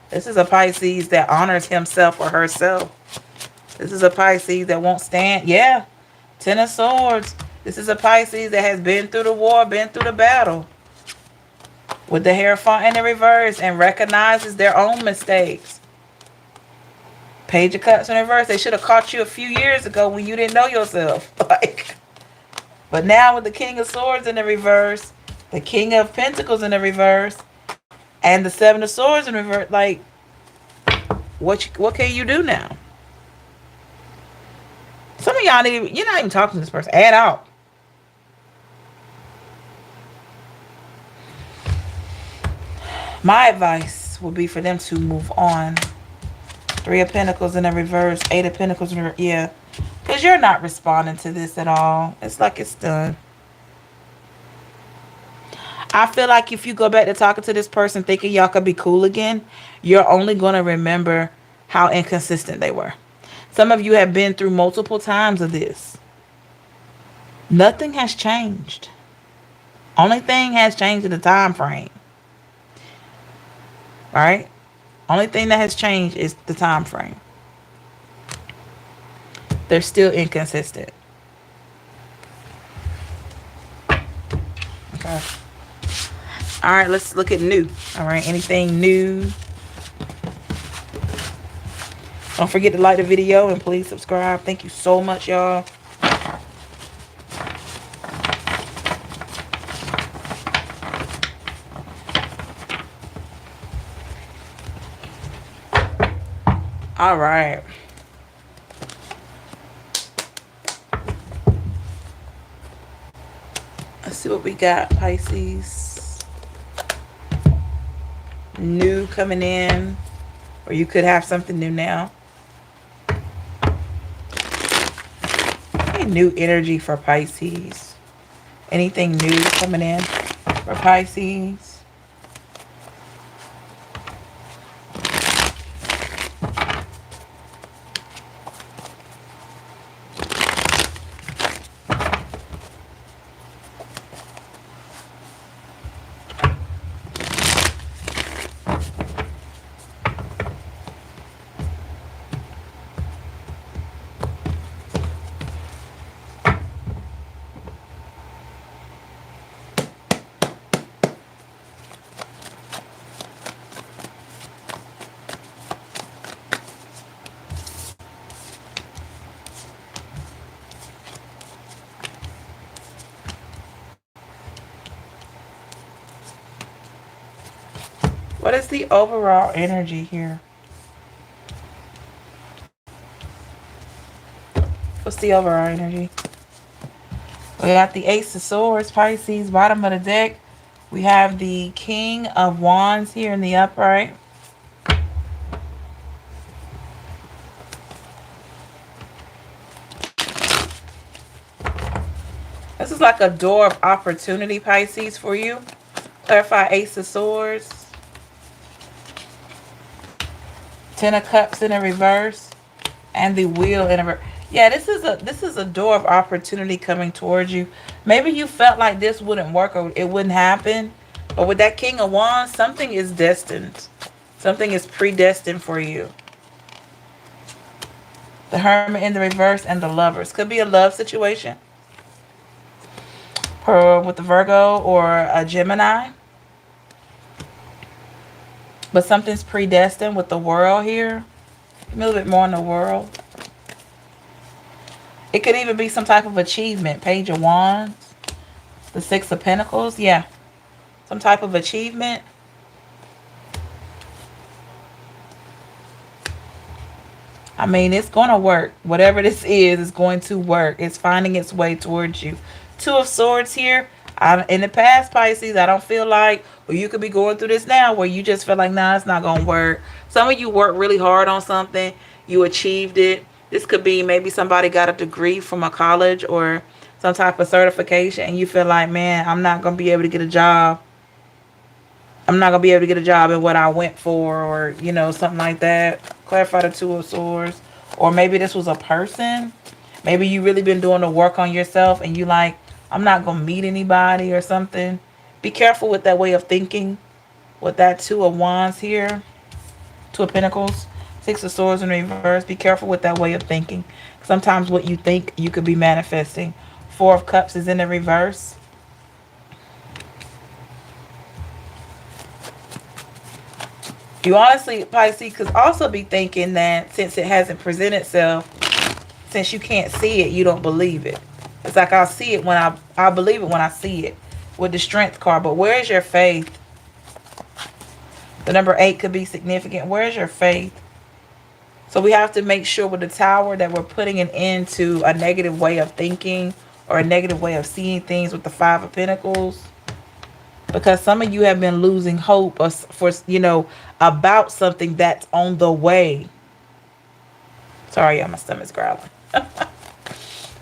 This is a Pisces that honors himself or herself. This is a Pisces that won't stand. Yeah. Ten of Swords. This is a Pisces that has been through the war, been through the battle. With the Hierophant in the reverse and recognizes their own mistakes. Page of Cups in reverse. They should have caught you a few years ago when you didn't know yourself. But now with the King of Swords in the reverse, the King of Pentacles in the reverse, and the Seven of Swords in reverse, what can you do now? Some of y'all you're not even talking to this person at all. My advice would be for them to move on. Three of Pentacles in the reverse, Eight of Pentacles in the reverse. Yeah. Because you're not responding to this at all. It's like it's done. I feel like if you go back to talking to this person thinking y'all could be cool again, you're only going to remember how inconsistent they were. Some of you have been through multiple times of this. Nothing has changed. Only thing has changed in the time frame. Right? Only thing that has changed is the time frame. They're still inconsistent. Okay. All right, let's look at new. All right, anything new? Don't forget to like the video and please subscribe. Thank you so much, y'all. All right. Let's see what we got, Pisces. New coming in. Or you could have something new now. Any new energy for Pisces? Anything new coming in for Pisces? What is the overall energy here? What's the overall energy? We got the Ace of Swords, Pisces, bottom of the deck. We have the King of Wands here in the upright. This is like a door of opportunity, Pisces, for you. Clarify Ace of Swords. Ten of Cups in a reverse. And the Wheel in a reverse. Yeah, this is a door of opportunity coming towards you. Maybe you felt like this wouldn't work or it wouldn't happen. But with that King of Wands, something is destined. Something is predestined for you. The Hermit in the reverse and the Lovers. Could be a love situation. for with the Virgo or a Gemini. But something's predestined with the world here. A little bit more on the world. It could even be some type of achievement. Page of Wands. The Six of Pentacles. Yeah. Some type of achievement. I mean, it's going to work. Whatever this is, it's going to work. It's finding its way towards you. Two of Swords here. In the past, Pisces, I don't feel like, or you could be going through this now where you just feel like, nah, it's not going to work. Some of you worked really hard on something. You achieved it. This could be maybe somebody got a degree from a college or some type of certification, and you feel like, man, I'm not going to be able to get a job. I'm not going to be able to get a job in what I went for, or, you know, something like that. Clarify the Two of Swords. Or maybe this was a person. Maybe you really been doing the work on yourself and you like, I'm not going to meet anybody or something. Be careful with that way of thinking. With that Two of Wands here. Two of Pentacles. Six of Swords in reverse. Be careful with that way of thinking. Sometimes what you think, you could be manifesting. Four of Cups is in the reverse. You honestly, Pisces, could also be thinking that since it hasn't presented itself, since you can't see it, you don't believe it. It's like I'll see it when I believe it when I see it. With the Strength card. But where is your faith? The number 8 could be significant. Where is your faith? So we have to make sure with the Tower that we're putting an end to a negative way of thinking or a negative way of seeing things with the Five of Pentacles. Because some of you have been losing hope for, you know, about something that's on the way. Sorry, yeah, my stomach's growling.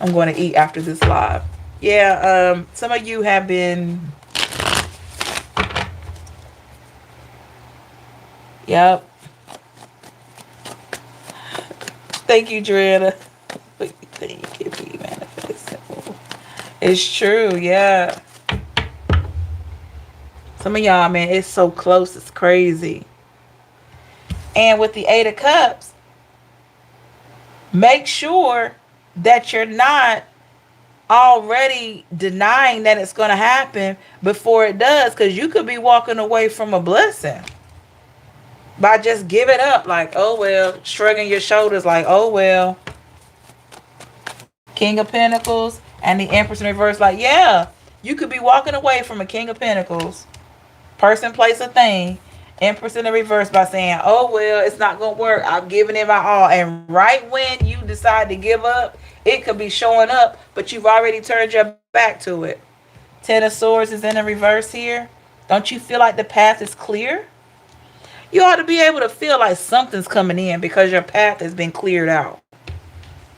I'm going to eat after this live. Yeah, some of you have been... Yep. Thank you, Joanna. What you think it be manifesting? It's true, yeah. Some of y'all, man, it's so close, it's crazy. And with the Eight of Cups, make sure that you're not already denying that it's going to happen before it does, because you could be walking away from a blessing by just giving up, like, oh well, shrugging your shoulders like, oh well. King of Pentacles and the Empress in reverse, like, yeah, you could be walking away from a King of Pentacles, person, place, or thing. Empress in the reverse by saying, oh well, it's not gonna work, I've given it my all. And right when you decide to give up, it could be showing up, but you've already turned your back to it. Ten of Swords is in the reverse here. Don't you feel like the path is clear? You ought to be able to feel like something's coming in because your path has been cleared out.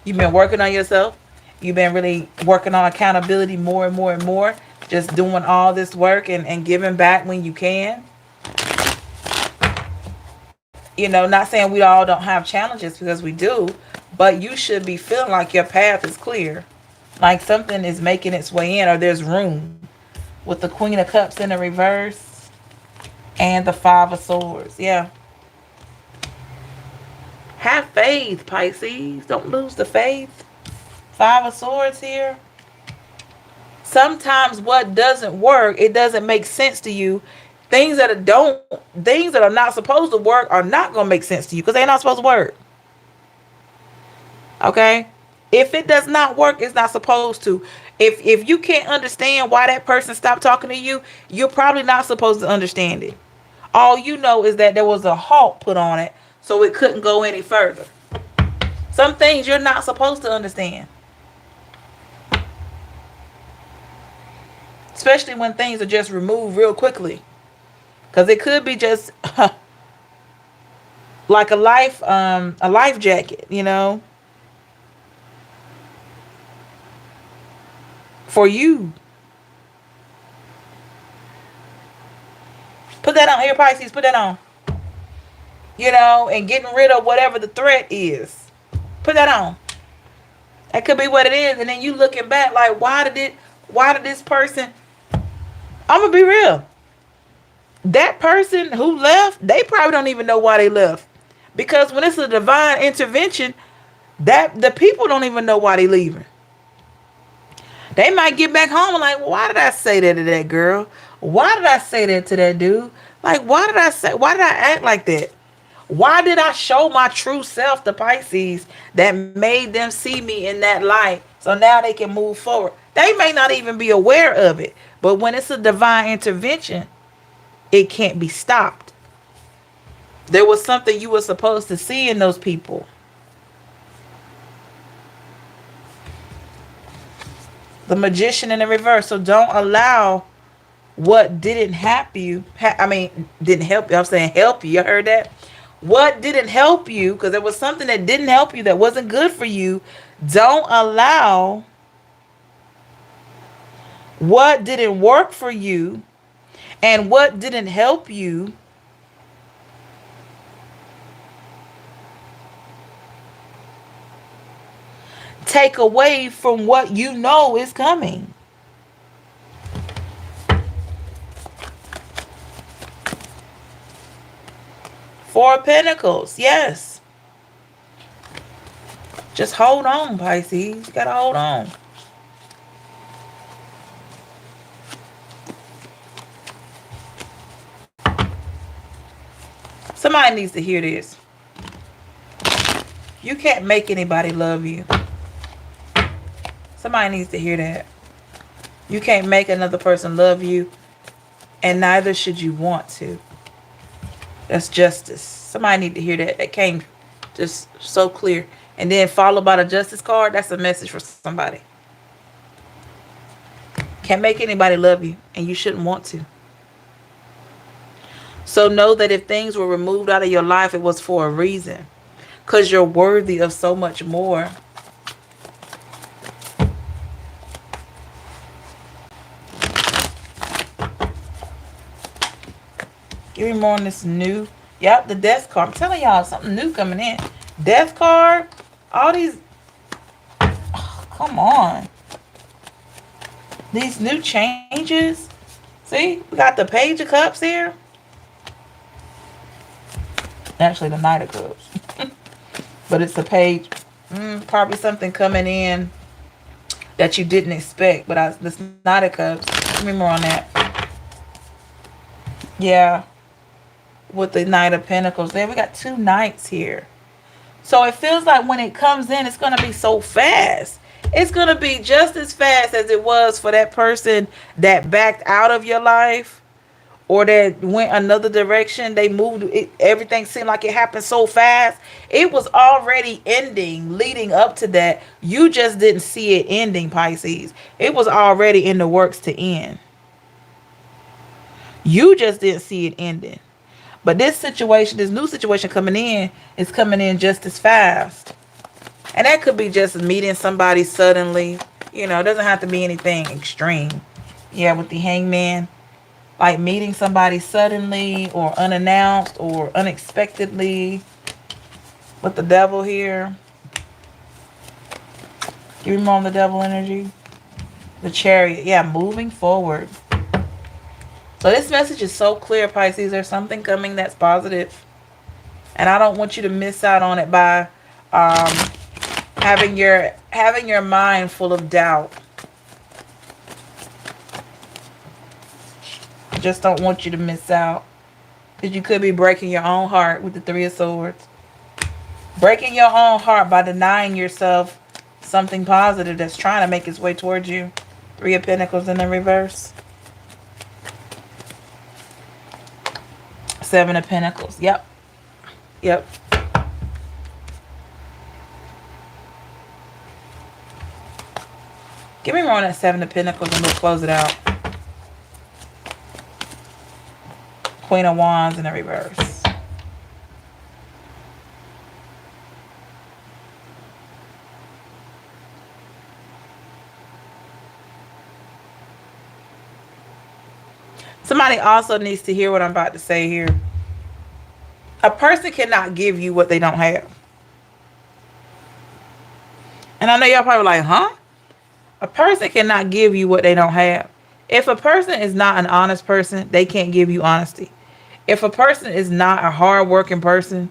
You've been working on yourself. You've been really working on accountability more and more and more. Just doing all this work and giving back when you can. You know, not saying we all don't have challenges, because we do. But you should be feeling like your path is clear. Like something is making its way in, or there's room. With the Queen of Cups in the reverse. And the Five of Swords. Yeah. Have faith, Pisces. Don't lose the faith. Five of Swords here. Sometimes what doesn't work, it doesn't make sense to you. Things that are not supposed to work are not going to make sense to you because they're not supposed to work. Okay? If it does not work, it's not supposed to. If you can't understand why that person stopped talking to you, you're probably not supposed to understand it. All you know is that there was a halt put on it, so it couldn't go any further. Some things you're not supposed to understand. Especially when things are just removed real quickly. Because it could be just like a life jacket, you know. For you. Put that on here, Pisces. Put that on. You know, and getting rid of whatever the threat is. Put that on. That could be what it is. And then you looking back like, why did this person... I'm going to be real. That person who left, they probably don't even know why they left. Because when it's a divine intervention, that the people don't even know why they leaving. They might get back home and like, well, why did I say that to that girl? Why did I say that to that dude? Like, why did I act like that? Why did I show my true self to Pisces that made them see me in that light so now they can move forward? They may not even be aware of it, but when it's a divine intervention, it can't be stopped. There was something you were supposed to see in those people. The Magician in the reverse. So don't allow what didn't help you. Didn't help you. I'm saying help you. You heard that? What didn't help you, because there was something that didn't help you, that wasn't good for you. Don't allow what didn't work for you and what didn't help you take away from what you know is coming. Four of Pentacles, yes. Just hold on, Pisces. You gotta hold on. Somebody needs to hear this. You can't make anybody love you. Somebody needs to hear that. You can't make another person love you, and neither should you want to. That's justice. Somebody need to hear that. That came just so clear. And then followed by the justice card. That's a message for somebody. Can't make anybody love you, and you shouldn't want to. So know that if things were removed out of your life, it was for a reason. Because you're worthy of so much more. Give me more on this new. Yep, the death card. I'm telling y'all, something new coming in. Death card. All these. Oh, come on. These new changes. See, we got the Page of Cups here. Actually, the Knight of Cups. But it's a page. Probably something coming in that you didn't expect. But this Knight of Cups. Give me more on that. Yeah. With the Knight of Pentacles there. We got two Knights here. So it feels like when it comes in, it's going to be so fast. It's going to be just as fast as it was for that person that backed out of your life. Or that went another direction. They moved. Everything seemed like it happened so fast. It was already ending leading up to that. You just didn't see it ending, Pisces. It was already in the works to end. You just didn't see it ending. But this situation, this new situation coming in, is coming in just as fast. And that could be just meeting somebody suddenly. You know, it doesn't have to be anything extreme. Yeah, with the Hangman. Like meeting somebody suddenly or unannounced or unexpectedly. With the Devil here. Give me more on the Devil energy. The Chariot. Yeah, moving forward. So this message is so clear, Pisces. There's something coming that's positive. And I don't want you to miss out on it by having your mind full of doubt. I just don't want you to miss out. Because you could be breaking your own heart with the Three of Swords. Breaking your own heart by denying yourself something positive that's trying to make its way towards you. Three of Pentacles in the reverse. Seven of Pentacles. Yep. Yep. Give me more on that Seven of Pentacles and we'll close it out. Queen of Wands in the reverse. Somebody also needs to hear what I'm about to say here. A person cannot give you what they don't have. And I know y'all probably like, huh? A person cannot give you what they don't have. If a person is not an honest person, they can't give you honesty. If a person is not a hardworking person,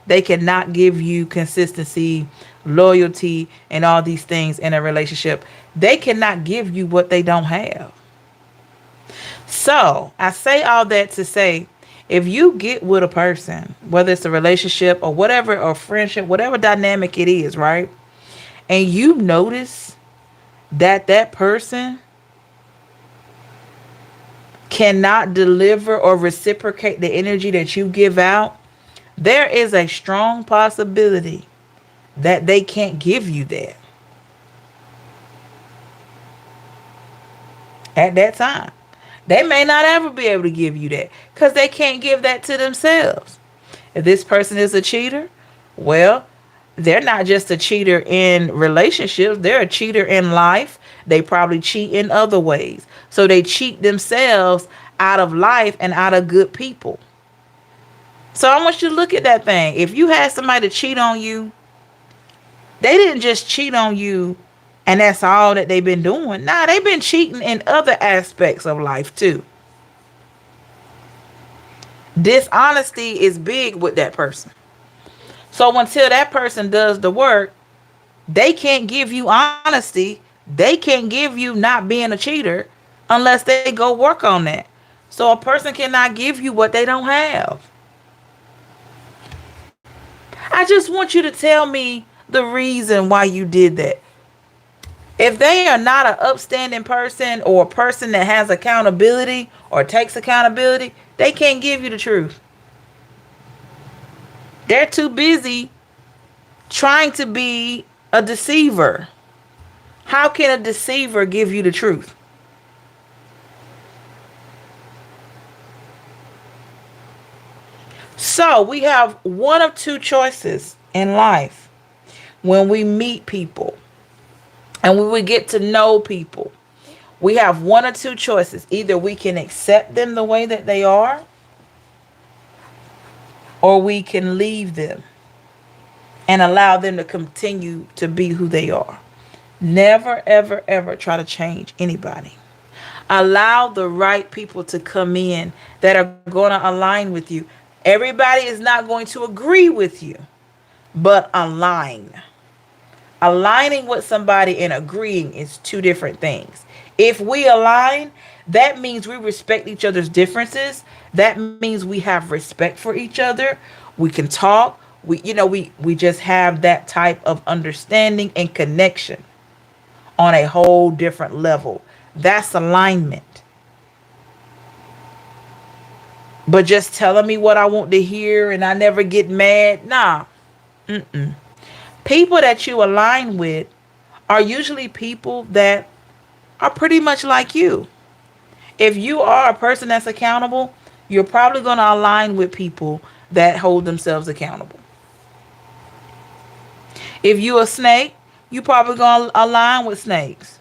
They cannot give you consistency, loyalty, and all these things in a relationship. They cannot give you what they don't have. So I say all that to say, if you get with a person, whether it's a relationship or whatever, or friendship, whatever dynamic it is, right? And you notice that that person cannot deliver or reciprocate the energy that you give out, there is a strong possibility that they can't give you that at that time. They may not ever be able to give you that because they can't give that to themselves. If this person is a cheater, well, they're not just a cheater in relationships, they're a cheater in life. They probably cheat in other ways. So they cheat themselves out of life and out of good people. So I want you to look at that thing. If you had somebody to cheat on you, they didn't just cheat on you and that's all that they've been doing. Nah, they've been cheating in other aspects of life too. Dishonesty is big with that person. So until that person does the work, they can't give you honesty. They can't give you not being a cheater unless they go work on that. So a person cannot give you what they don't have. I just want you to tell me the reason why you did that. If they are not an upstanding person or a person that has accountability or takes accountability, they can't give you the truth. They're too busy trying to be a deceiver. How can a deceiver give you the truth? So we have one of two choices in life when we meet people and when we get to know people. We have one or two choices. Either we can accept them the way that they are, or we can leave them and allow them to continue to be who they are. Never, ever, ever try to change anybody. Allow the right people to come in that are going to align with you. Everybody is not going to agree with you, but align. Aligning with somebody and agreeing is two different things. If we align, that means we respect each other's differences. That means we have respect for each other. We can talk. We just have that type of understanding and connection on a whole different level. That's alignment. But just telling me what I want to hear and I never get mad, nah. Mm-mm. People that you align with are usually people that are pretty much like you. If you are a person that's accountable, you're probably going to align with people that hold themselves accountable. If you a snake, you probably going to align with snakes.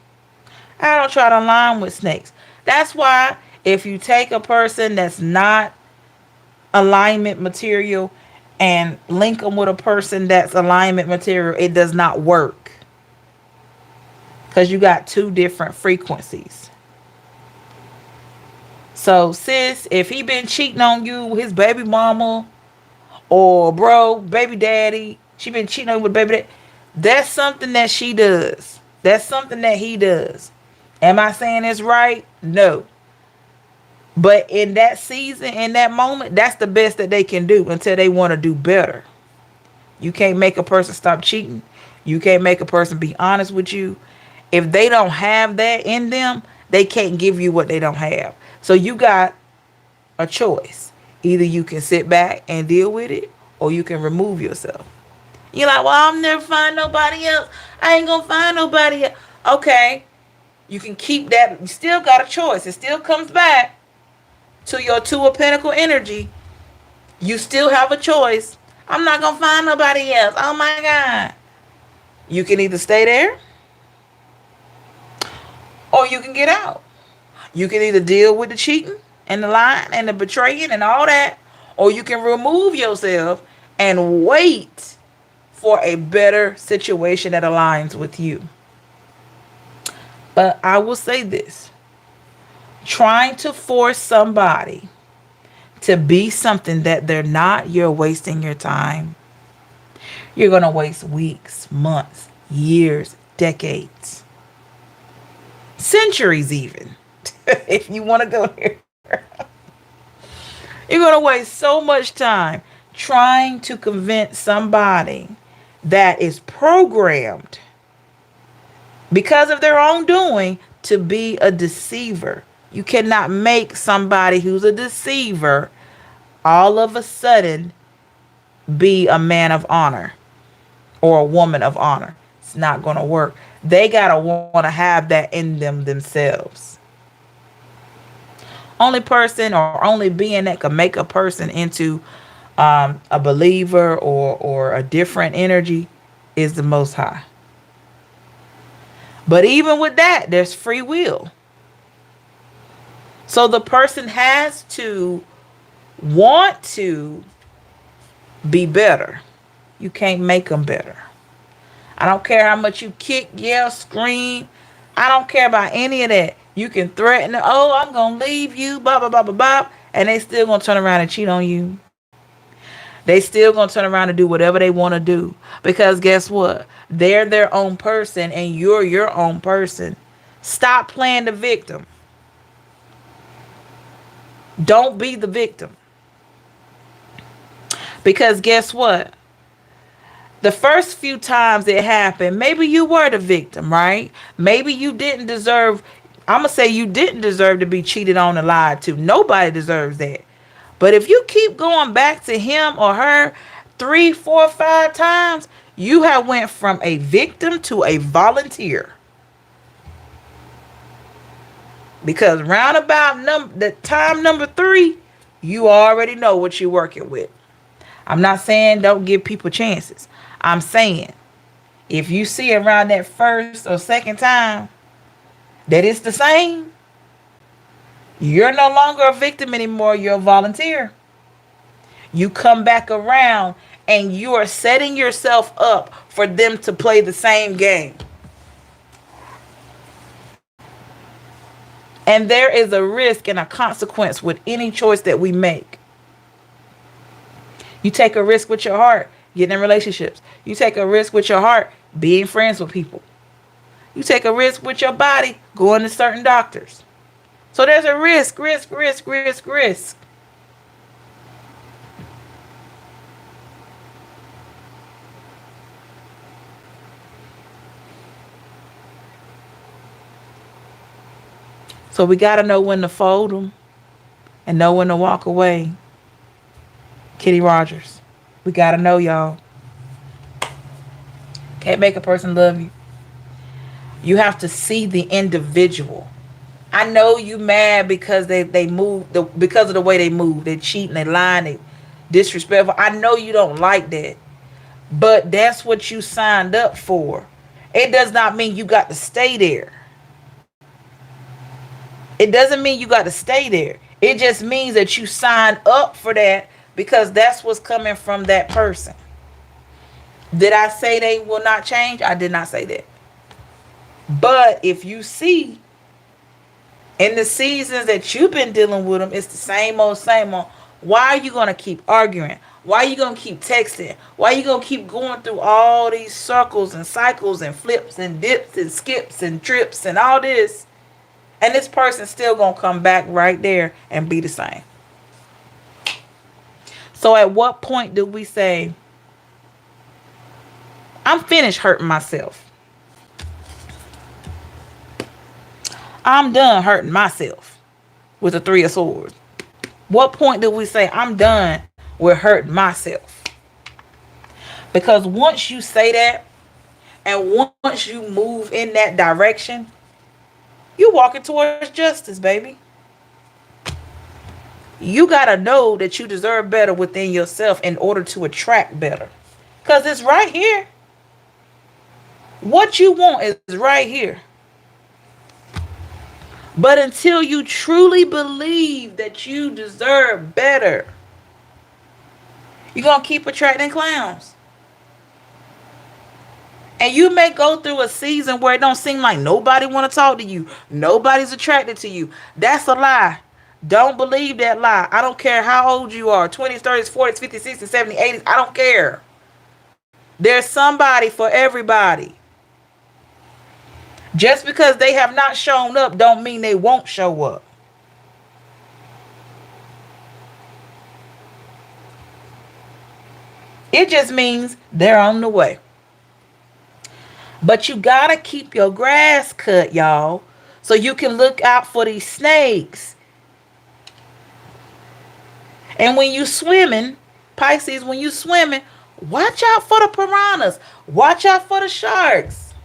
I don't try to align with snakes. That's why if you take a person that's not alignment material and link them with a person that's alignment material, it does not work. Because you got two different frequencies. So sis, if he been cheating on you, his baby mama, or bro, baby daddy, she been cheating on you with baby daddy, that's something that she does. That's something that he does. Am I saying this right? No. But in that season, in that moment, that's the best that they can do until they want to do better. You can't make a person stop cheating. You can't make a person be honest with you. If they don't have that in them, they can't give you what they don't have. So you got a choice. Either you can sit back and deal with it, or you can remove yourself. You're like, well, I'll never find nobody else. I ain't going to find nobody else. Okay. You can keep that. You still got a choice. It still comes back to your Two of Pentacle energy. You still have a choice. I'm not going to find nobody else. Oh my God. You can either stay there or you can get out. You can either deal with the cheating and the lying and the betraying and all that, or you can remove yourself and wait for a better situation that aligns with you. But I will say this. Trying to force somebody to be something that they're not, you're wasting your time. You're going to waste weeks, months, years, decades, centuries even. If you want to go here, you're going to waste so much time trying to convince somebody that is programmed because of their own doing to be a deceiver. You cannot make somebody who's a deceiver all of a sudden be a man of honor or a woman of honor. It's not going to work. They got to want to have that in them themselves. Only person or only being that can make a person into a believer or a different energy is the Most High. But even with that, there's free will. So the person has to want to be better. You can't make them better. I don't care how much you kick, yell, scream. I don't care about any of that. You can threaten, oh, I'm going to leave you, blah, blah, blah, blah, blah. And they still going to turn around and cheat on you. They still going to turn around and do whatever they want to do. Because guess what? They're their own person and you're your own person. Stop playing the victim. Don't be the victim. Because guess what? The first few times it happened, maybe you were the victim, right? Maybe you didn't deserve, I'm going to say you didn't deserve to be cheated on and lied to. Nobody deserves that. But if you keep going back to him or her 3, 4, 5 times, you have went from a victim to a volunteer. Because roundabout the time number 3, you already know what you're working with. I'm not saying don't give people chances. I'm saying if you see around that first or second time that it's the same, you're no longer a victim anymore. You're a volunteer. You come back around and you are setting yourself up for them to play the same game. And there is a risk and a consequence with any choice that we make. You take a risk with your heart, getting in relationships. You take a risk with your heart, being friends with people. You take a risk with your body, going to certain doctors. So there's a risk. So we got to know when to fold them and know when to walk away. Kitty Rogers. We got to know, y'all. Can't make a person love you. You have to see the individual. I know you mad because they move, because of the way they move. They cheating, they lying, they disrespectful. I know you don't like that. But that's what you signed up for. It does not mean you got to stay there. It doesn't mean you got to stay there. It just means that you signed up for that because that's what's coming from that person. Did I say they will not change? I did not say that. But if you see in the seasons that you've been dealing with them, it's the same old, same old. Why are you going to keep arguing? Why are you going to keep texting? Why are you going to keep going through all these circles and cycles and flips and dips and skips and trips and all this? And this person's still going to come back right there and be the same. So at what point do we say, I'm finished hurting myself? I'm done hurting myself with the 3 of Swords. What point do we say, I'm done with hurting myself? Because once you say that, and once you move in that direction, you're walking towards justice, baby. You got to know that you deserve better within yourself in order to attract better. Because it's right here. What you want is right here. But until you truly believe that you deserve better, you're going to keep attracting clowns. And you may go through a season where it don't seem like nobody want to talk to you. Nobody's attracted to you. That's a lie. Don't believe that lie. I don't care how old you are. 20s, 30s, 40s, 50s, 60s, 70s, 80s. I don't care. There's somebody for everybody. Just because they have not shown up don't mean they won't show up. It just means they're on the way. But you gotta keep your grass cut, y'all, so you can look out for these snakes. And when you swimming, Pisces, when you swimming, watch out for the piranhas. Watch out for the sharks.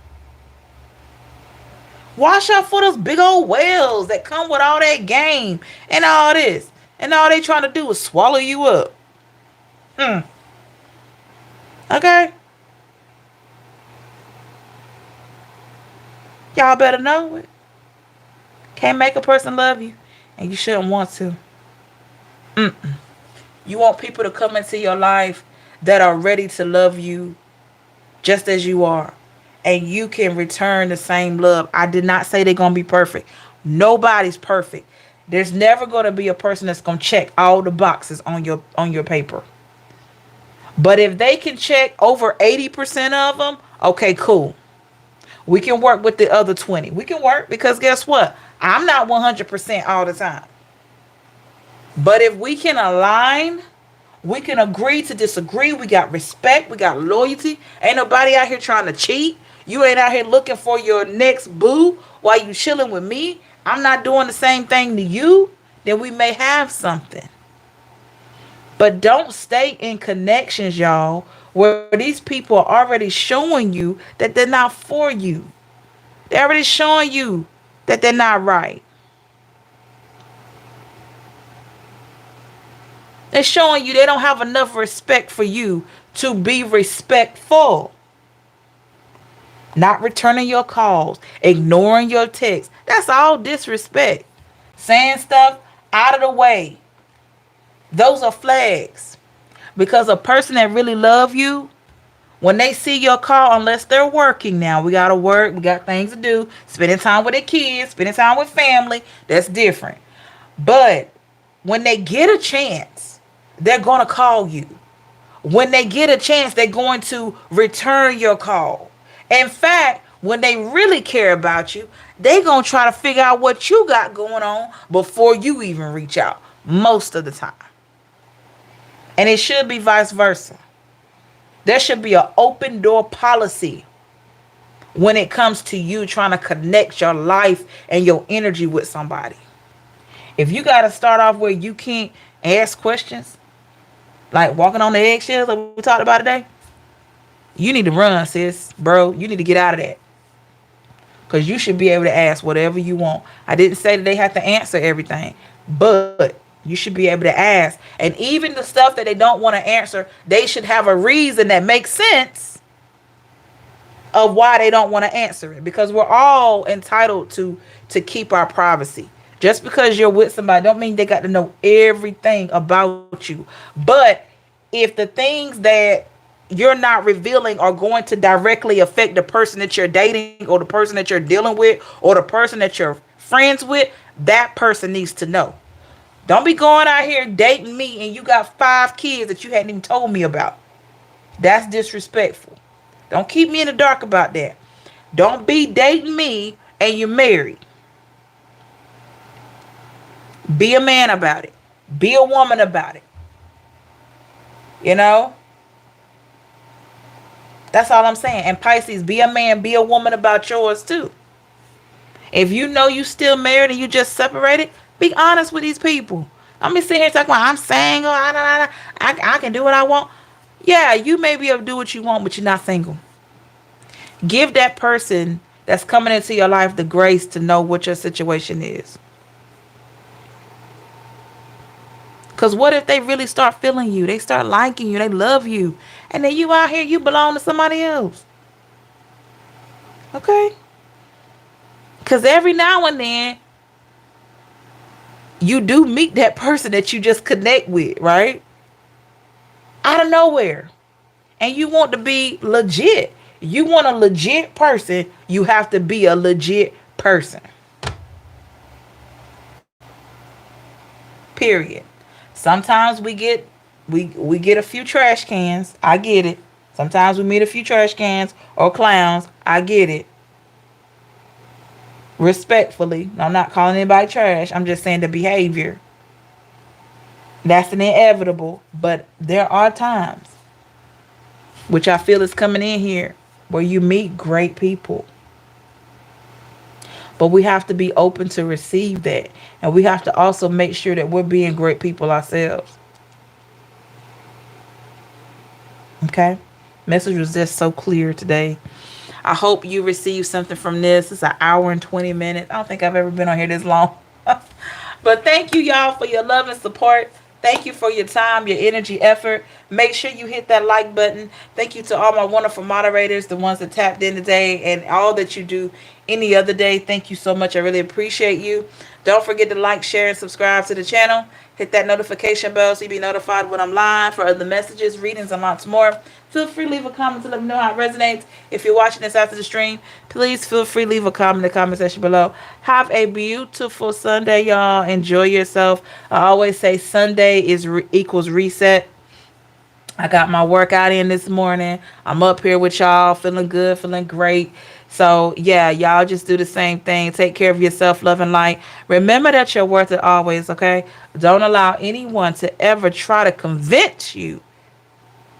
Watch out for those big old whales that come with all that game and all this. And all they trying to do is swallow you up. Okay? Y'all better know it. Can't make a person love you, and you shouldn't want to. You want people to come into your life that are ready to love you just as you are. And you can return the same love. I did not say they're going to be perfect. Nobody's perfect. There's never going to be a person that's going to check all the boxes on your paper. But if they can check over 80% of them, okay, cool. We can work with the other 20. We can work because guess what? I'm not 100% all the time. But if we can align, we can agree to disagree. We got respect. We got loyalty. Ain't nobody out here trying to cheat. You ain't out here looking for your next boo while you chilling with me. I'm not doing the same thing to you. Then we may have something. But don't stay in connections, y'all, where these people are already showing you that they're not for you. They're already showing you that they're not right. They're showing you they don't have enough respect for you to be respectful. Not returning your calls, ignoring your texts. That's all disrespect. Saying stuff out of the way. Those are flags. Because a person that really love you, when they see your call, unless they're working now, we got to work, we got things to do, spending time with their kids, spending time with family, that's different. But when they get a chance, they're going to call you. When they get a chance, they're going to return your call. In fact, when they really care about you, they're going to try to figure out what you got going on before you even reach out, most of the time. And it should be vice versa. There should be an open door policy when it comes to you trying to connect your life and your energy with somebody. If you got to start off where you can't ask questions, like walking on the eggshells like we talked about today, you need to run, sis, bro. You need to get out of that. Because you should be able to ask whatever you want. I didn't say that they have to answer everything, but you should be able to ask. And even the stuff that they don't want to answer, they should have a reason that makes sense of why they don't want to answer it. Because we're all entitled to keep our privacy. Just because you're with somebody don't mean they got to know everything about you. But if the things that you're not revealing are going to directly affect the person that you're dating or the person that you're dealing with or the person that you're friends with, that person needs to know. Don't be going out here dating me and you got 5 kids that you hadn't even told me about. That's disrespectful. Don't keep me in the dark about that. Don't be dating me and you're married. Be a man about it. Be a woman about it. You know? That's all I'm saying. And Pisces, be a man, be a woman about yours too. If you know you still married and you just separated, be honest with these people. Don't be sitting here talking about I'm single. I can do what I want. Yeah, you may be able to do what you want, but you're not single. Give that person that's coming into your life the grace to know what your situation is. Because what if they really start feeling you? They start liking you. They love you. And then you out here, you belong to somebody else. Okay? Because every now and then, you do meet that person that you just connect with, right? Out of nowhere. And you want to be legit. You want a legit person, you have to be a legit person. Period. Sometimes we get a few trash cans. I get it. Sometimes we meet a few trash cans or clowns. I get it. Respectfully. I'm not calling anybody trash. I'm just saying the behavior. That's an inevitable. But there are times, which I feel is coming in here, where you meet great people. But we have to be open to receive that. And we have to also make sure that we're being great people ourselves. Okay? Message was just so clear today. I hope you received something from this. It's an hour and 20 minutes. I don't think I've ever been on here this long. But thank you, y'all, for your love and support. Thank you for your time, your energy, effort. Make sure you hit that like button. Thank you to all my wonderful moderators, the ones that tapped in today, and all that you do any other day. Thank you so much. I really appreciate you. Don't forget to like, share, and subscribe to the channel. Hit that notification bell so you be notified when I'm live for other messages, readings, and lots more. Feel free to leave a comment to let me know how it resonates. If you're watching this after the stream, please feel free to leave a comment in the comment section below. Have a beautiful Sunday, y'all. Enjoy yourself. I always say Sunday is equals reset. I got my workout in this morning. I'm up here with y'all, feeling good, feeling great. So, yeah, y'all just do the same thing. Take care of yourself, love and light. Remember that you're worth it always, okay? Don't allow anyone to ever try to convince you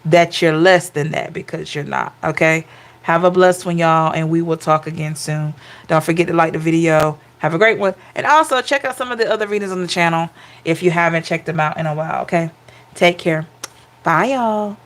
that you're less than that, because you're not, okay? Have a blessed one, y'all, and we will talk again soon. Don't forget to like the video. Have a great one. And also, check out some of the other readings on the channel if you haven't checked them out in a while, okay? Take care. Bye, y'all.